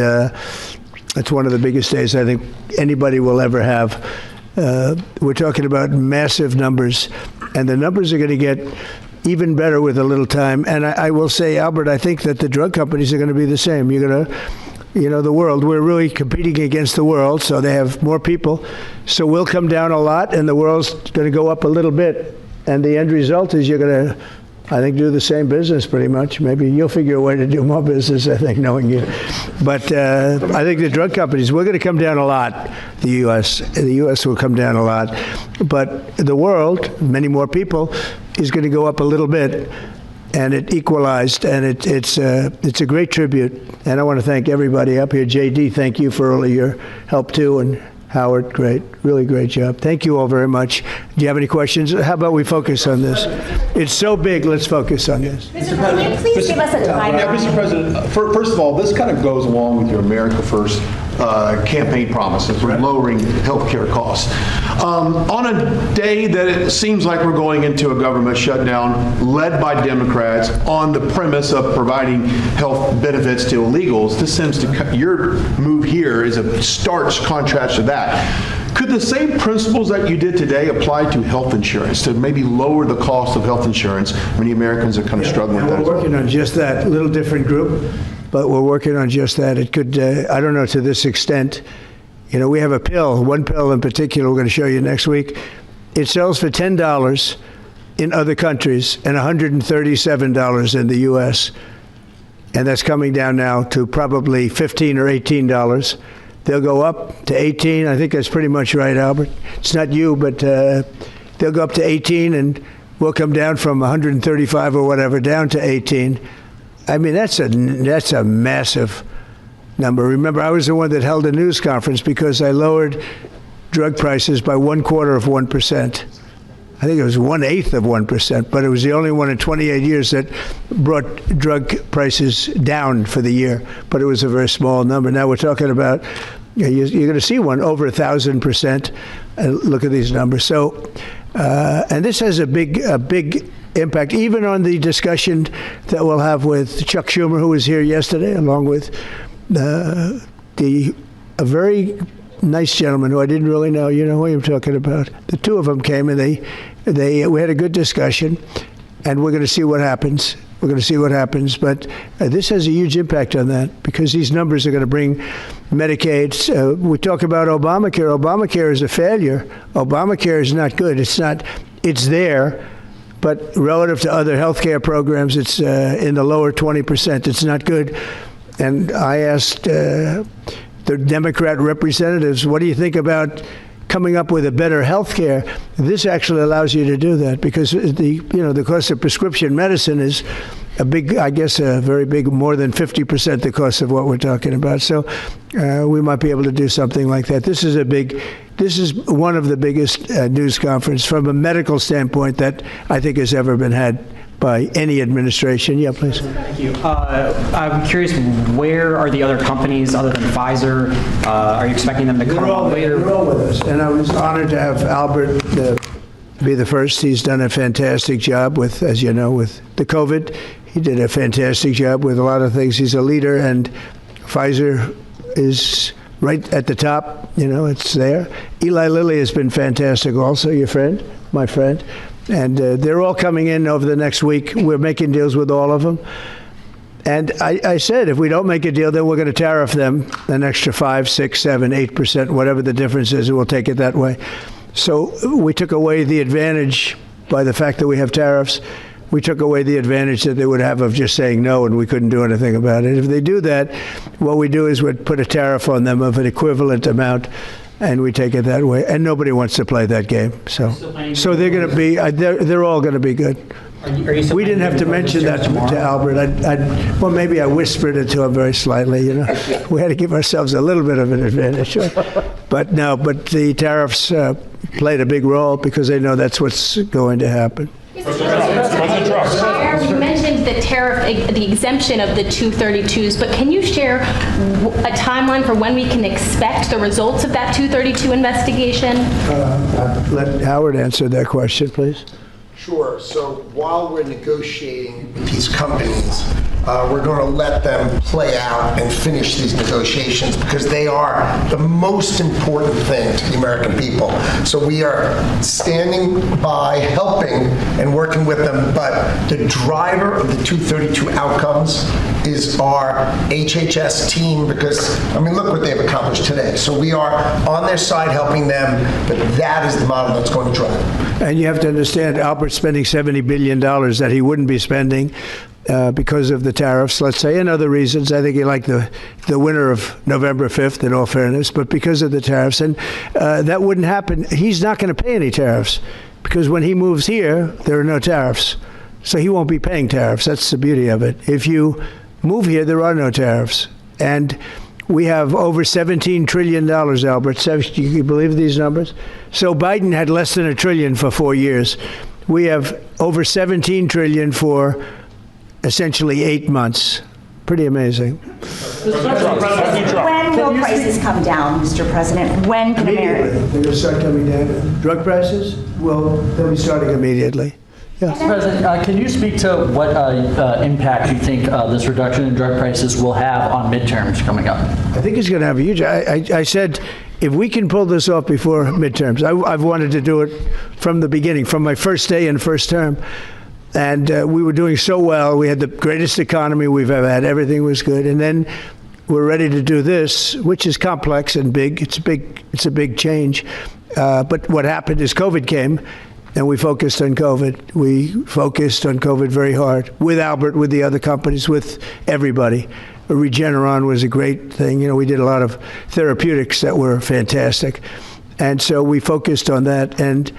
it's one of the biggest days I think anybody will ever have. We're talking about massive numbers, and the numbers are going to get even better with a little time. And I will say, Albert, I think that the drug companies are going to be the same. You're going to, you know, the world, we're really competing against the world, so they have more people. So we'll come down a lot, and the world's going to go up a little bit. And the end result is you're going to, I think, do the same business pretty much. Maybe you'll figure a way to do more business, I think, knowing you. But I think the drug companies, we're going to come down a lot, the U.S. will come down a lot. But the world, many more people, is going to go up a little bit. And it equalized, and it's a great tribute. And I want to thank everybody up here. JD, thank you for all of your help too, and Howard, great, really great job. Thank you all very much. Do you have any questions? How about we focus on this? It's so big, let's focus on this. Mr. President, please give us a timeline. Yeah, Mr. President, first of all, this kind of goes along with your America First campaign promises for lowering health care costs. On a day that it seems like we're going into a government shutdown led by Democrats on the premise of providing health benefits to illegals, this seems to, your move here is a stark contrast to that. Could the same principles that you did today apply to health insurance, to maybe lower the cost of health insurance? Many Americans are kind of struggling with that. We're working on just that, a little different group, but we're working on just that. It could, I don't know to this extent. You know, we have a pill, one pill in particular we're going to show you next week. It sells for $10 in other countries and $137 in the U.S. and that's coming down now to probably $15 or $18. They'll go up to 18. I think that's pretty much right, Albert. It's not you, but they'll go up to 18, and we'll come down from 135 or whatever down to 18. I mean, that's a massive number. Remember, I was the one that held a news conference because I lowered drug prices by 1/4%. I think it was 1/8 of 1%, but it was the only one in 28 years that brought drug prices down for the year. But it was a very small number. Now we're talking about, you're going to see one over 1,000%. Look at these numbers. So, and this has a big impact, even on the discussion that we'll have with Chuck Schumer, who was here yesterday, along with a very nice gentleman who I didn't really know. You know who I'm talking about. The two of them came, and we had a good discussion, and we're going to see what happens. We're going to see what happens, but this has a huge impact on that because these numbers are going to bring Medicaid. We talk about Obamacare. Obamacare is a failure. Obamacare is not good. It's there, but relative to other health care programs, it's in the lower 20%. It's not good. And I asked the Democrat representatives, what do you think about coming up with a better health care? This actually allows you to do that because the cost of prescription medicine is a very big, more than 50% the cost of what we're talking about. So we might be able to do something like that. This is one of the biggest news conferences from a medical standpoint that I think has ever been had by any administration. Yeah, please. Thank you. I'm curious, where are the other companies other than Pfizer? Are you expecting them to come on later? They're all with us. And I was honored to have Albert be the first. He's done a fantastic job with, as you know, with the COVID. He did a fantastic job with a lot of things. He's a leader, and Pfizer is right at the top. It's there. Eli Lilly has been fantastic also, my friend. And they're all coming in over the next week. We're making deals with all of them. And I said, if we don't make a deal, then we're going to tariff them an extra 5, 6, 7, 8%, whatever the difference is, and we'll take it that way. So we took away the advantage by the fact that we have tariffs. We took away the advantage that they would have of just saying no, and we couldn't do anything about it. If they do that, what we do is we'd put a tariff on them of an equivalent amount, and we take it that way. And nobody wants to play that game. So they're going to be, they're all going to be good. We didn't have to mention that to Albert. Well, maybe I whispered it to him very slightly. We had to give ourselves a little bit of an advantage. But the tariffs played a big role because they know that's what's going to happen. You mentioned the exemption of the 232s, but can you share a timeline for when we can expect the results of that 232 investigation? Let Howard answer that question, please. Sure. So while we're negotiating with these companies, we're going to let them play out and finish these negotiations because they are the most important thing to the American people. So we are standing by, helping and working with them, but the driver of the 232 outcomes is our HHS team because, look what they've accomplished today. So we are on their side helping them, but that is the model that's going to drive. And you have to understand, Albert's spending $70 billion that he wouldn't be spending because of the tariffs, let's say, and other reasons. I think he liked the winner of November 5th, in all fairness, but because of the tariffs. And that wouldn't happen. He's not going to pay any tariffs because when he moves here, there are no tariffs. So he won't be paying tariffs. That's the beauty of it. If you move here, there are no tariffs. And we have over $17 trillion, Albert. Do you believe these numbers? So Biden had less than $1 trillion for 4 years. We have over $17 trillion for essentially 8 months. Pretty amazing. When will prices come down, Mr. President? When can Immediately. America? They're going to start coming down. Drug prices? Well, they'll be starting immediately. Yes. Mr. President, can you speak to what impact you think this reduction in drug prices will have on midterms coming up? I think it's going to have a huge. I said, if we can pull this off before midterms, I've wanted to do it from the beginning, from my first day in first term. And we were doing so well. We had the greatest economy we've ever had. Everything was good. And then we're ready to do this, which is complex and big. It's a big change. But what happened is COVID came, and we focused on COVID. We focused on COVID very hard with Albert, with the other companies, with everybody. Regeneron was a great thing. You know, we did a lot of therapeutics that were fantastic. And so we focused on that. And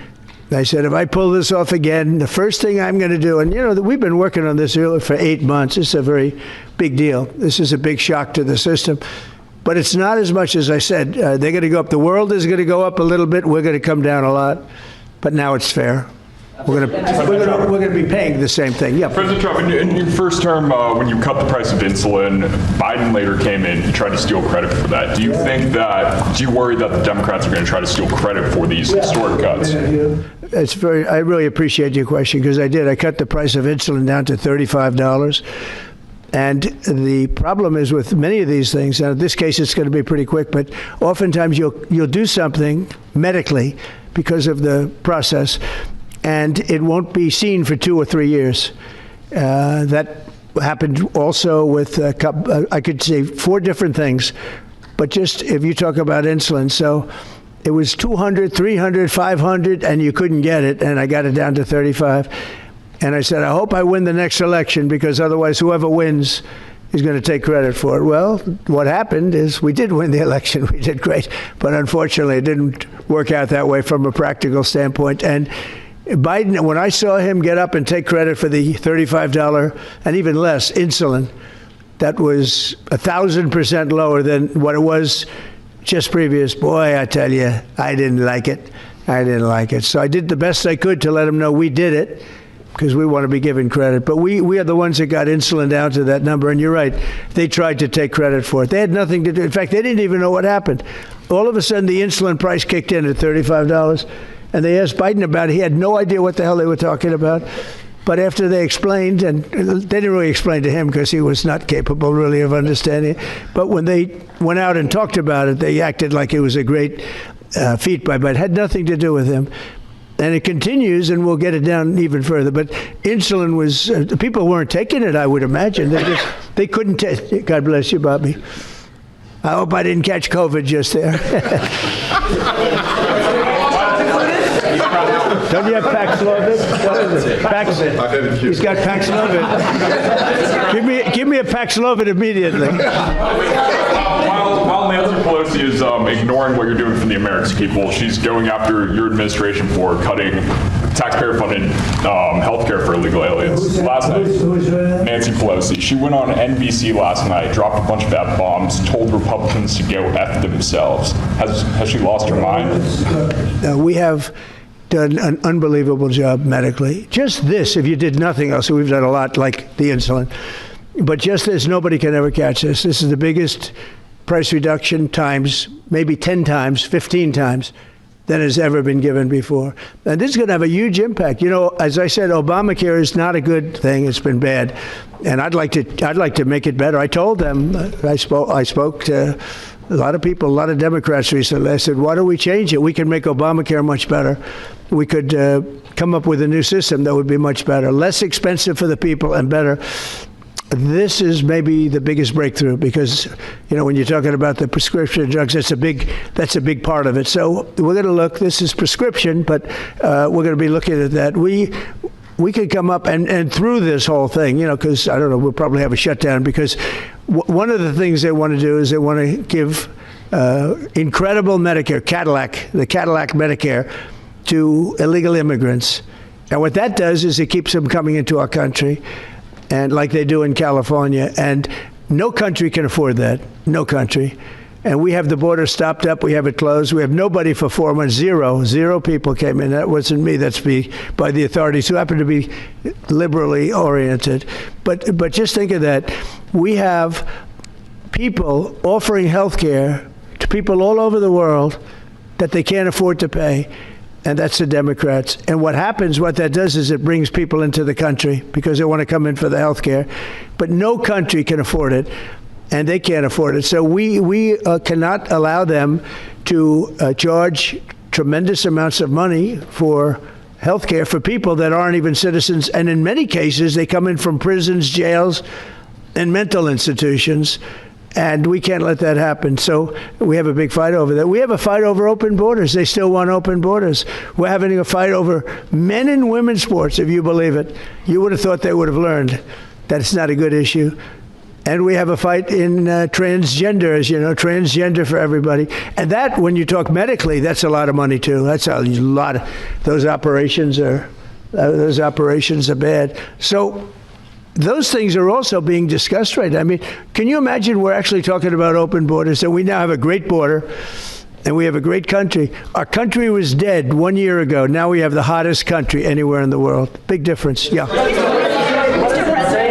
I said, if I pull this off again, the first thing I'm going to do, and you know, we've been working on this really for 8 months. It's a very big deal. This is a big shock to the system. But it's not as much as I said. They're going to go up. The world is going to go up a little bit. We're going to come down a lot. But now it's fair. We're going to be paying the same thing. Yeah. President Trump, in your first term, when you cut the price of insulin, Biden later came in and tried to steal credit for that. Do you worry that the Democrats are going to try to steal credit for these historic cuts? I really appreciate your question, because I did. I cut the price of insulin down to $35. And the problem is with many of these things, and in this case it's going to be pretty quick, but oftentimes you'll do something medically because of the process, and it won't be seen for 2 or 3 years. That happened also with, I could say 4 different things, but just if you talk about insulin, so it was 200, 300, 500, and you couldn't get it, and I got it down to 35. And I said, I hope I win the next election, because otherwise whoever wins is going to take credit for it. Well, what happened is we did win the election. We did great. But unfortunately, it didn't work out that way from a practical standpoint. And Biden, when I saw him get up and take credit for the $35 and even less insulin, that was 1,000% lower than what it was just previous. Boy, I tell you, I didn't like it. I didn't like it. So I did the best I could to let him know we did it, because we want to be given credit. But we are the ones that got insulin down to that number. And you're right, they tried to take credit for it. They had nothing to do. In fact, they didn't even know what happened. All of a sudden, the insulin price kicked in at $35. And they asked Biden about it. He had no idea what the hell they were talking about. But after they explained, and they didn't really explain to him because he was not capable really of understanding it. But when they went out and talked about it, they acted like it was a great feat by Biden. It had nothing to do with him. And it continues, and we'll get it down even further. But insulin was, people weren't taking it, I would imagine. They couldn't take it. God bless you, Bobby. I hope I didn't catch COVID just there. Don't you have Paxlovid? What is it? Paxlovid. He's got Paxlovid. Give me a Paxlovid immediately. While Nancy Pelosi is ignoring what you're doing for the American people, she's going after your administration for cutting taxpayer-funded health care for illegal aliens. Last night, Nancy Pelosi, she went on NBC last night, dropped a bunch of F-bombs, told Republicans to go F themselves. Has she lost her mind? We have done an unbelievable job medically. Just this, if you did nothing else, we've done a lot like the insulin, but just this, nobody can ever catch this. This is the biggest price reduction times, maybe 10 times, 15 times than has ever been given before. And this is going to have a huge impact. You know, as I said, Obamacare is not a good thing. It's been bad. And I'd like to make it better. I told them, I spoke to a lot of people, a lot of Democrats recently. I said, why don't we change it? We can make Obamacare much better. We could come up with a new system that would be much better, less expensive for the people and better. This is maybe the biggest breakthrough, because, you know, when you're talking about the prescription drugs, that's a big part of it. So we're going to look, this is prescription, but we're going to be looking at that. We could come up and through this whole thing, you know, because, I don't know, we'll probably have a shutdown, because one of the things they want to do is they want to give incredible Medicare, the Cadillac Medicare, to illegal immigrants. And what that does is it keeps them coming into our country, and like they do in California. And no country can afford that, no country. And we have the border stopped up, we have it closed, we have nobody for 4 months, zero people came in. That wasn't me, that's by the authorities who happen to be liberally oriented. But just think of that. We have people offering health care to people all over the world that they can't afford to pay. And that's the Democrats. And what that does is it brings people into the country because they want to come in for the health care. But no country can afford it, and they can't afford it. So we cannot allow them to charge tremendous amounts of money for health care for people that aren't even citizens. And in many cases, they come in from prisons, jails, and mental institutions. And we can't let that happen. So we have a big fight over that. We have a fight over open borders. They still want open borders. We're having a fight over men and women's sports, if you believe it. You would have thought they would have learned that it's not a good issue. And we have a fight in transgender, as you know, transgender for everybody. And that, when you talk medically, that's a lot of money too. That's a lot of, those operations are bad. So those things are also being discussed right now. I mean, can you imagine we're actually talking about open borders, and we now have a great border, and we have a great country. Our country was dead 1 year ago. Now we have the hottest country anywhere in the world. Big difference. Yeah.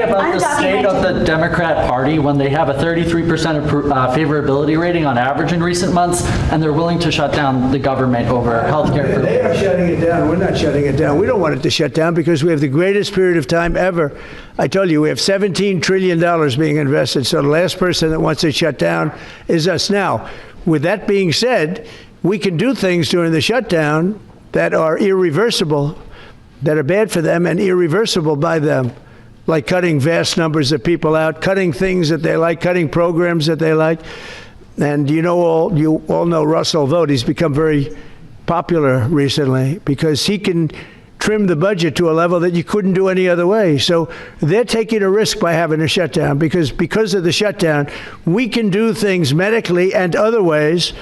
About the state of the Democrat Party when they have a 33% favorability rating on average in recent months, and they're willing to shut down the government over health care. They are shutting it down. We're not shutting it down. We don't want it to shut down because we have the greatest period of time ever. I told you, we have $17 trillion being invested, so the last person that wants it shut down is us. Now, with that being said, we can do things during the shutdown that are irreversible, that are bad for them and irreversible by them. Like cutting vast numbers of people out, cutting things that they like, cutting programs that they like. And you all know Russell Vought. He's become very popular recently because he can trim the budget to a level that you couldn't do any other way. So they're taking a risk by having a shutdown because of the shutdown, we can do things medically and other ways,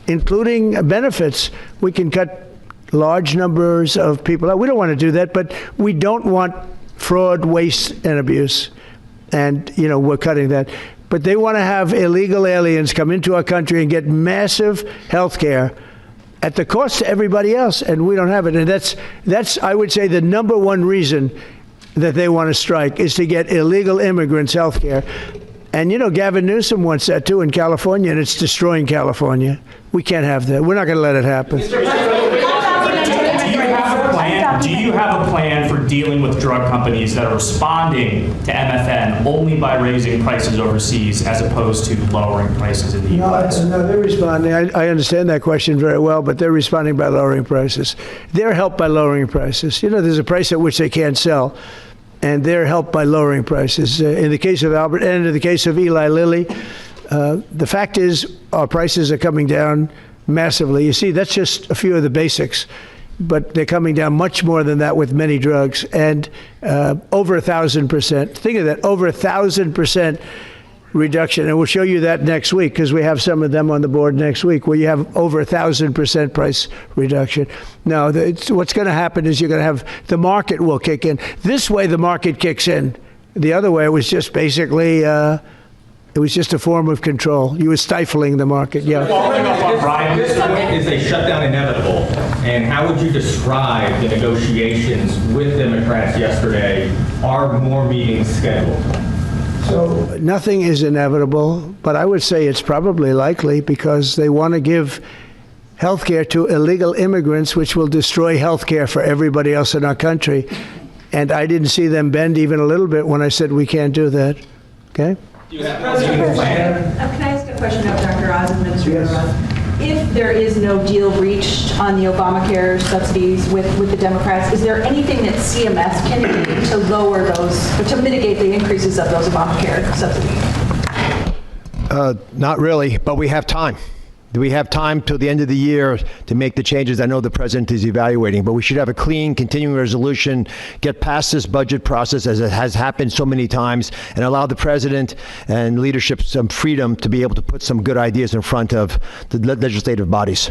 including benefits. We can cut large numbers of people out. We don't want to do that, but we don't want fraud, waste, and abuse. And, we're cutting that. But they want to have illegal aliens come into our country and get massive health care at the cost to everybody else, and we don't have it. And that's I would say, the number one reason that they want to strike is to get illegal immigrants health care. And, Gavin Newsom wants that, too, in California, and it's destroying California. We can't have that. We're not going to let it happen. Do you have a plan for dealing with drug companies that are responding to MFN only by raising prices overseas as opposed to lowering prices in the U.S.? No, they're responding. I understand that question very well, but they're responding by lowering prices. They're helped by lowering prices. There's a price at which they can't sell, and they're helped by lowering prices. In the case of Albert and in the case of Eli Lilly, the fact is our prices are coming down massively. You see, that's just a few of the basics. But they're coming down much more than that with many drugs, and over 1,000%. Think of that, over 1,000% reduction. And we'll show you that next week because we have some of them on the board next week where you have over 1,000% price reduction. Now, what's going to happen is you're going to have the market will kick in. This way, the market kicks in. The other way was just basically it was just a form of control. You were stifling the market. Yeah. Is a shutdown inevitable? And how would you describe the negotiations with Democrats yesterday? Are more meetings scheduled? So nothing is inevitable, but I would say it's probably likely because they want to give health care to illegal immigrants, which will destroy health care for everybody else in our country. And I didn't see them bend even a little bit when I said we can't do that. Okay? Can I ask a question of Dr. Oz, Administrator Oz? If there is no deal reached on the Obamacare subsidies with the Democrats, is there anything that CMS can do to lower those, or to mitigate the increases of those Obamacare subsidies? Not really, but we have time. We have time till the end of the year to make the changes I know the president is evaluating, but we should have a clean continuing resolution, get past this budget process as it has happened so many times, and allow the president and leadership some freedom to be able to put some good ideas in front of the legislative bodies.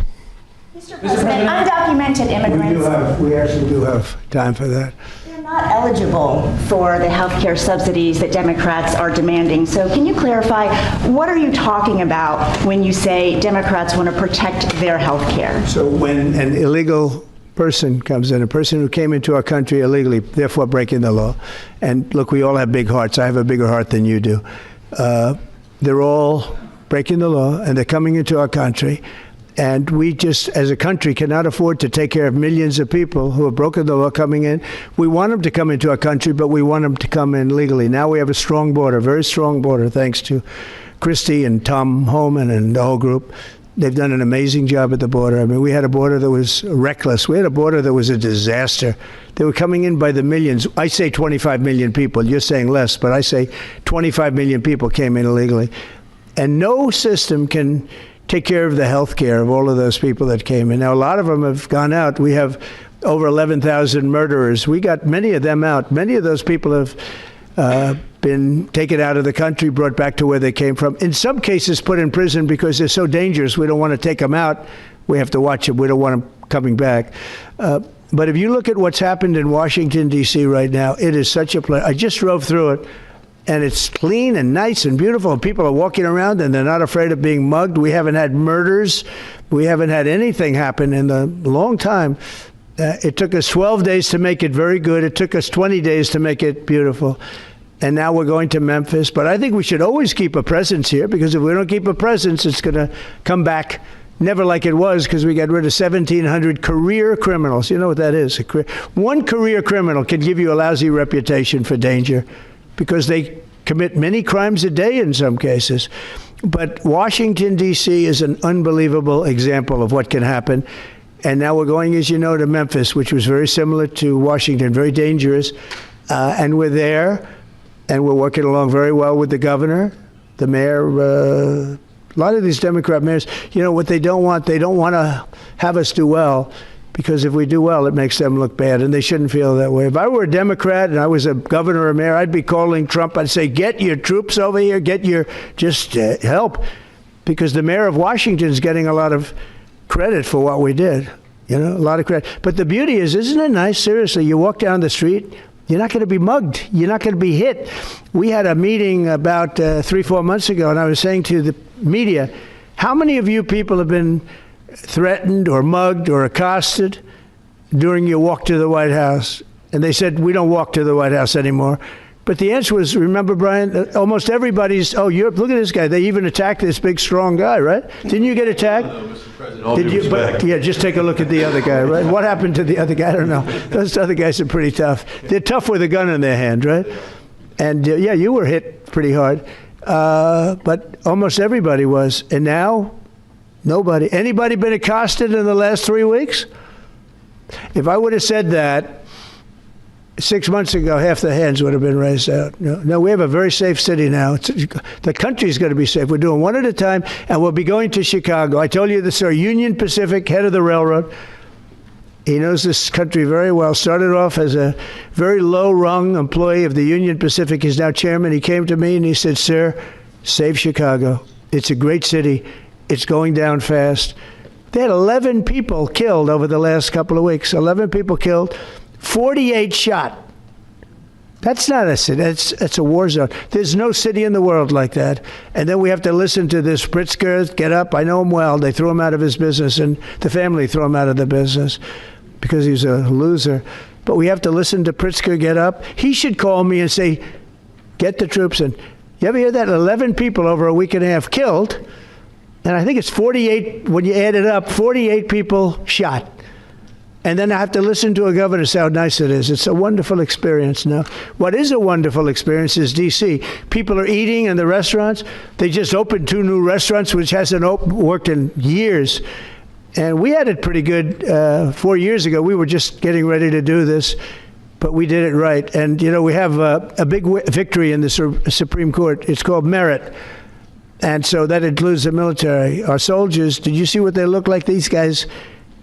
Mr. President, undocumented immigrants. We actually do have time for that. Not eligible for the health care subsidies that Democrats are demanding. So can you clarify, what are you talking about when you say Democrats want to protect their health care? So when an illegal person comes in, a person who came into our country illegally, therefore breaking the law, and look, we all have big hearts. I have a bigger heart than you do. They're all breaking the law, and they're coming into our country. And we just, as a country, cannot afford to take care of millions of people who have broken the law coming in. We want them to come into our country, but we want them to come in legally. Now we have a strong border, very strong border, thanks to Christie and Tom Homan and the whole group. They've done an amazing job at the border. I mean, we had a border that was reckless. We had a border that was a disaster. They were coming in by the millions. I say 25 million people. You're saying less, but I say 25 million people came in illegally. And no system can take care of the health care of all of those people that came in. Now, a lot of them have gone out. We have over 11,000 murderers. We got many of them out. Many of those people have been taken out of the country, brought back to where they came from. In some cases, put in prison because they're so dangerous. We don't want to take them out. We have to watch them. We don't want them coming back. But if you look at what's happened in Washington, D.C. right now, it is such a place. I just drove through it, and it's clean and nice and beautiful, and people are walking around, and they're not afraid of being mugged. We haven't had murders. We haven't had anything happen in a long time. It took us 12 days to make it very good. It took us 20 days to make it beautiful. And now we're going to Memphis. But I think we should always keep a presence here, because if we don't keep a presence, it's going to come back never like it was, because we got rid of 1,700 career criminals. You know what that is? One career criminal can give you a lousy reputation for danger, because they commit many crimes a day in some cases. But Washington, D.C. is an unbelievable example of what can happen. And now we're going, as you know, to Memphis, which was very similar to Washington, very dangerous. And we're there, and we're working along very well with the governor, the mayor. A lot of these Democrat mayors, you know, what they don't want to have us do well, because if we do well, it makes them look bad, and they shouldn't feel that way. If I were a Democrat and I was a governor or mayor, I'd be calling Trump. I'd say, get your troops over here, just help, because the mayor of Washington is getting a lot of credit for what we did, you know, a lot of credit. But the beauty is, isn't it nice? Seriously, you walk down the street, you're not going to be mugged. You're not going to be hit. We had a meeting about 3-4 months ago, and I was saying to the media, how many of you people have been threatened or mugged or accosted during your walk to the White House? And they said, we don't walk to the White House anymore. But the answer was, remember, Brian, almost everybody's, look at this guy. They even attacked this big, strong guy, right? Didn't you get attacked? No, Mr. President, all due respect. Yeah, just take a look at the other guy, right? What happened to the other guy? I don't know. Those other guys are pretty tough. They're tough with a gun in their hand, right? And yeah, you were hit pretty hard. But almost everybody was. And now, nobody. Anybody been accosted in the last 3 weeks? If I would have said that 6 months ago, half the hands would have been raised out. No, we have a very safe city now. The country's going to be safe. We're doing one at a time, and we'll be going to Chicago. I told you this, our Union Pacific, head of the railroad. He knows this country very well. Started off as a very low-rung employee of the Union Pacific. He's now chairman. He came to me and he said, sir, save Chicago. It's a great city. It's going down fast. They had 11 people killed over the last couple of weeks. 11 people killed. 48 shot. That's not a city. That's a war zone. There's no city in the world like that. And then we have to listen to this Pritzker get up. I know him well. They threw him out of his business, and the family threw him out of the business because he's a loser. But we have to listen to Pritzker get up. He should call me and say, get the troops in. You ever hear that? 11 people over a week and a half killed. And I think it's 48, when you add it up, 48 people shot. And then I have to listen to a governor say how nice it is. It's a wonderful experience now. What is a wonderful experience is D.C. People are eating in the restaurants. They just opened 2 new restaurants, which hasn't worked in years. And we had it pretty good 4 years ago. We were just getting ready to do this, but we did it right. And, you know, we have a big victory in the Supreme Court. It's called merit. And so that includes the military. Our soldiers, did you see what they look like? These guys,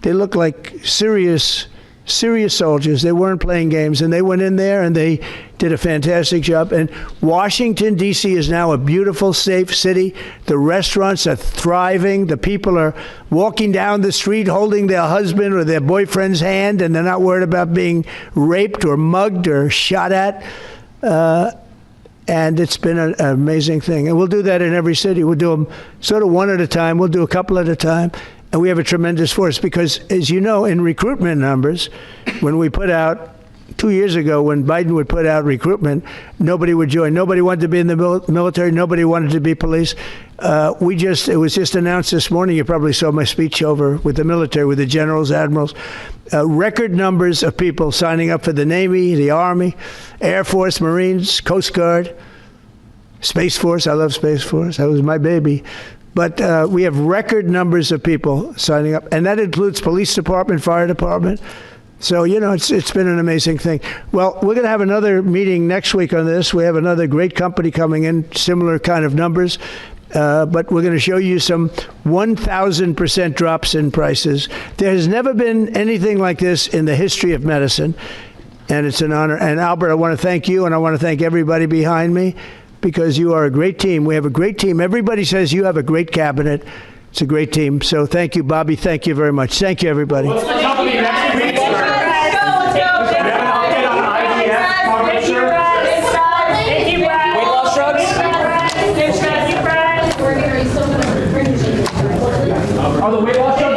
they look like serious soldiers. They weren't playing games, and they went in there and they did a fantastic job. And Washington, D.C. is now a beautiful, safe city. The restaurants are thriving. The people are walking down the street holding their husband or their boyfriend's hand, and they're not worried about being raped or mugged or shot at. And it's been an amazing thing. And we'll do that in every city. We'll do them sort of one at a time. We'll do a couple at a time. And we have a tremendous force because, as you know, in recruitment numbers, when we put out, 2 years ago, when Biden would put out recruitment, nobody would join. Nobody wanted to be in the military. Nobody wanted to be police. It was just announced this morning. You probably saw my speech over with the military, with the generals, admirals. Record numbers of people signing up for the Navy, the Army, Air Force, Marines, Coast Guard, Space Force. I love Space Force. That was my baby. But we have record numbers of people signing up, and that includes police department, fire department. So, you know, it's been an amazing thing. Well, we're going to have another meeting next week on this. We have another great company coming in, similar kind of numbers. but we're going to show you some 1,000% drops in prices. There has never been anything like this in the history of medicine, and it's an honor. And Albert, I want to thank you, and I want to thank everybody behind me, because you are a great team. We have a great team. Everybody says you have a great cabinet. It's a great team. So thank you, Bobby. Thank you very much. Thank you, everybody. What's the company next week? We have an update on IVF, comment, sir? Thank you, Brad. Weight loss drugs? Thank you, Brad. Are the weight loss drugs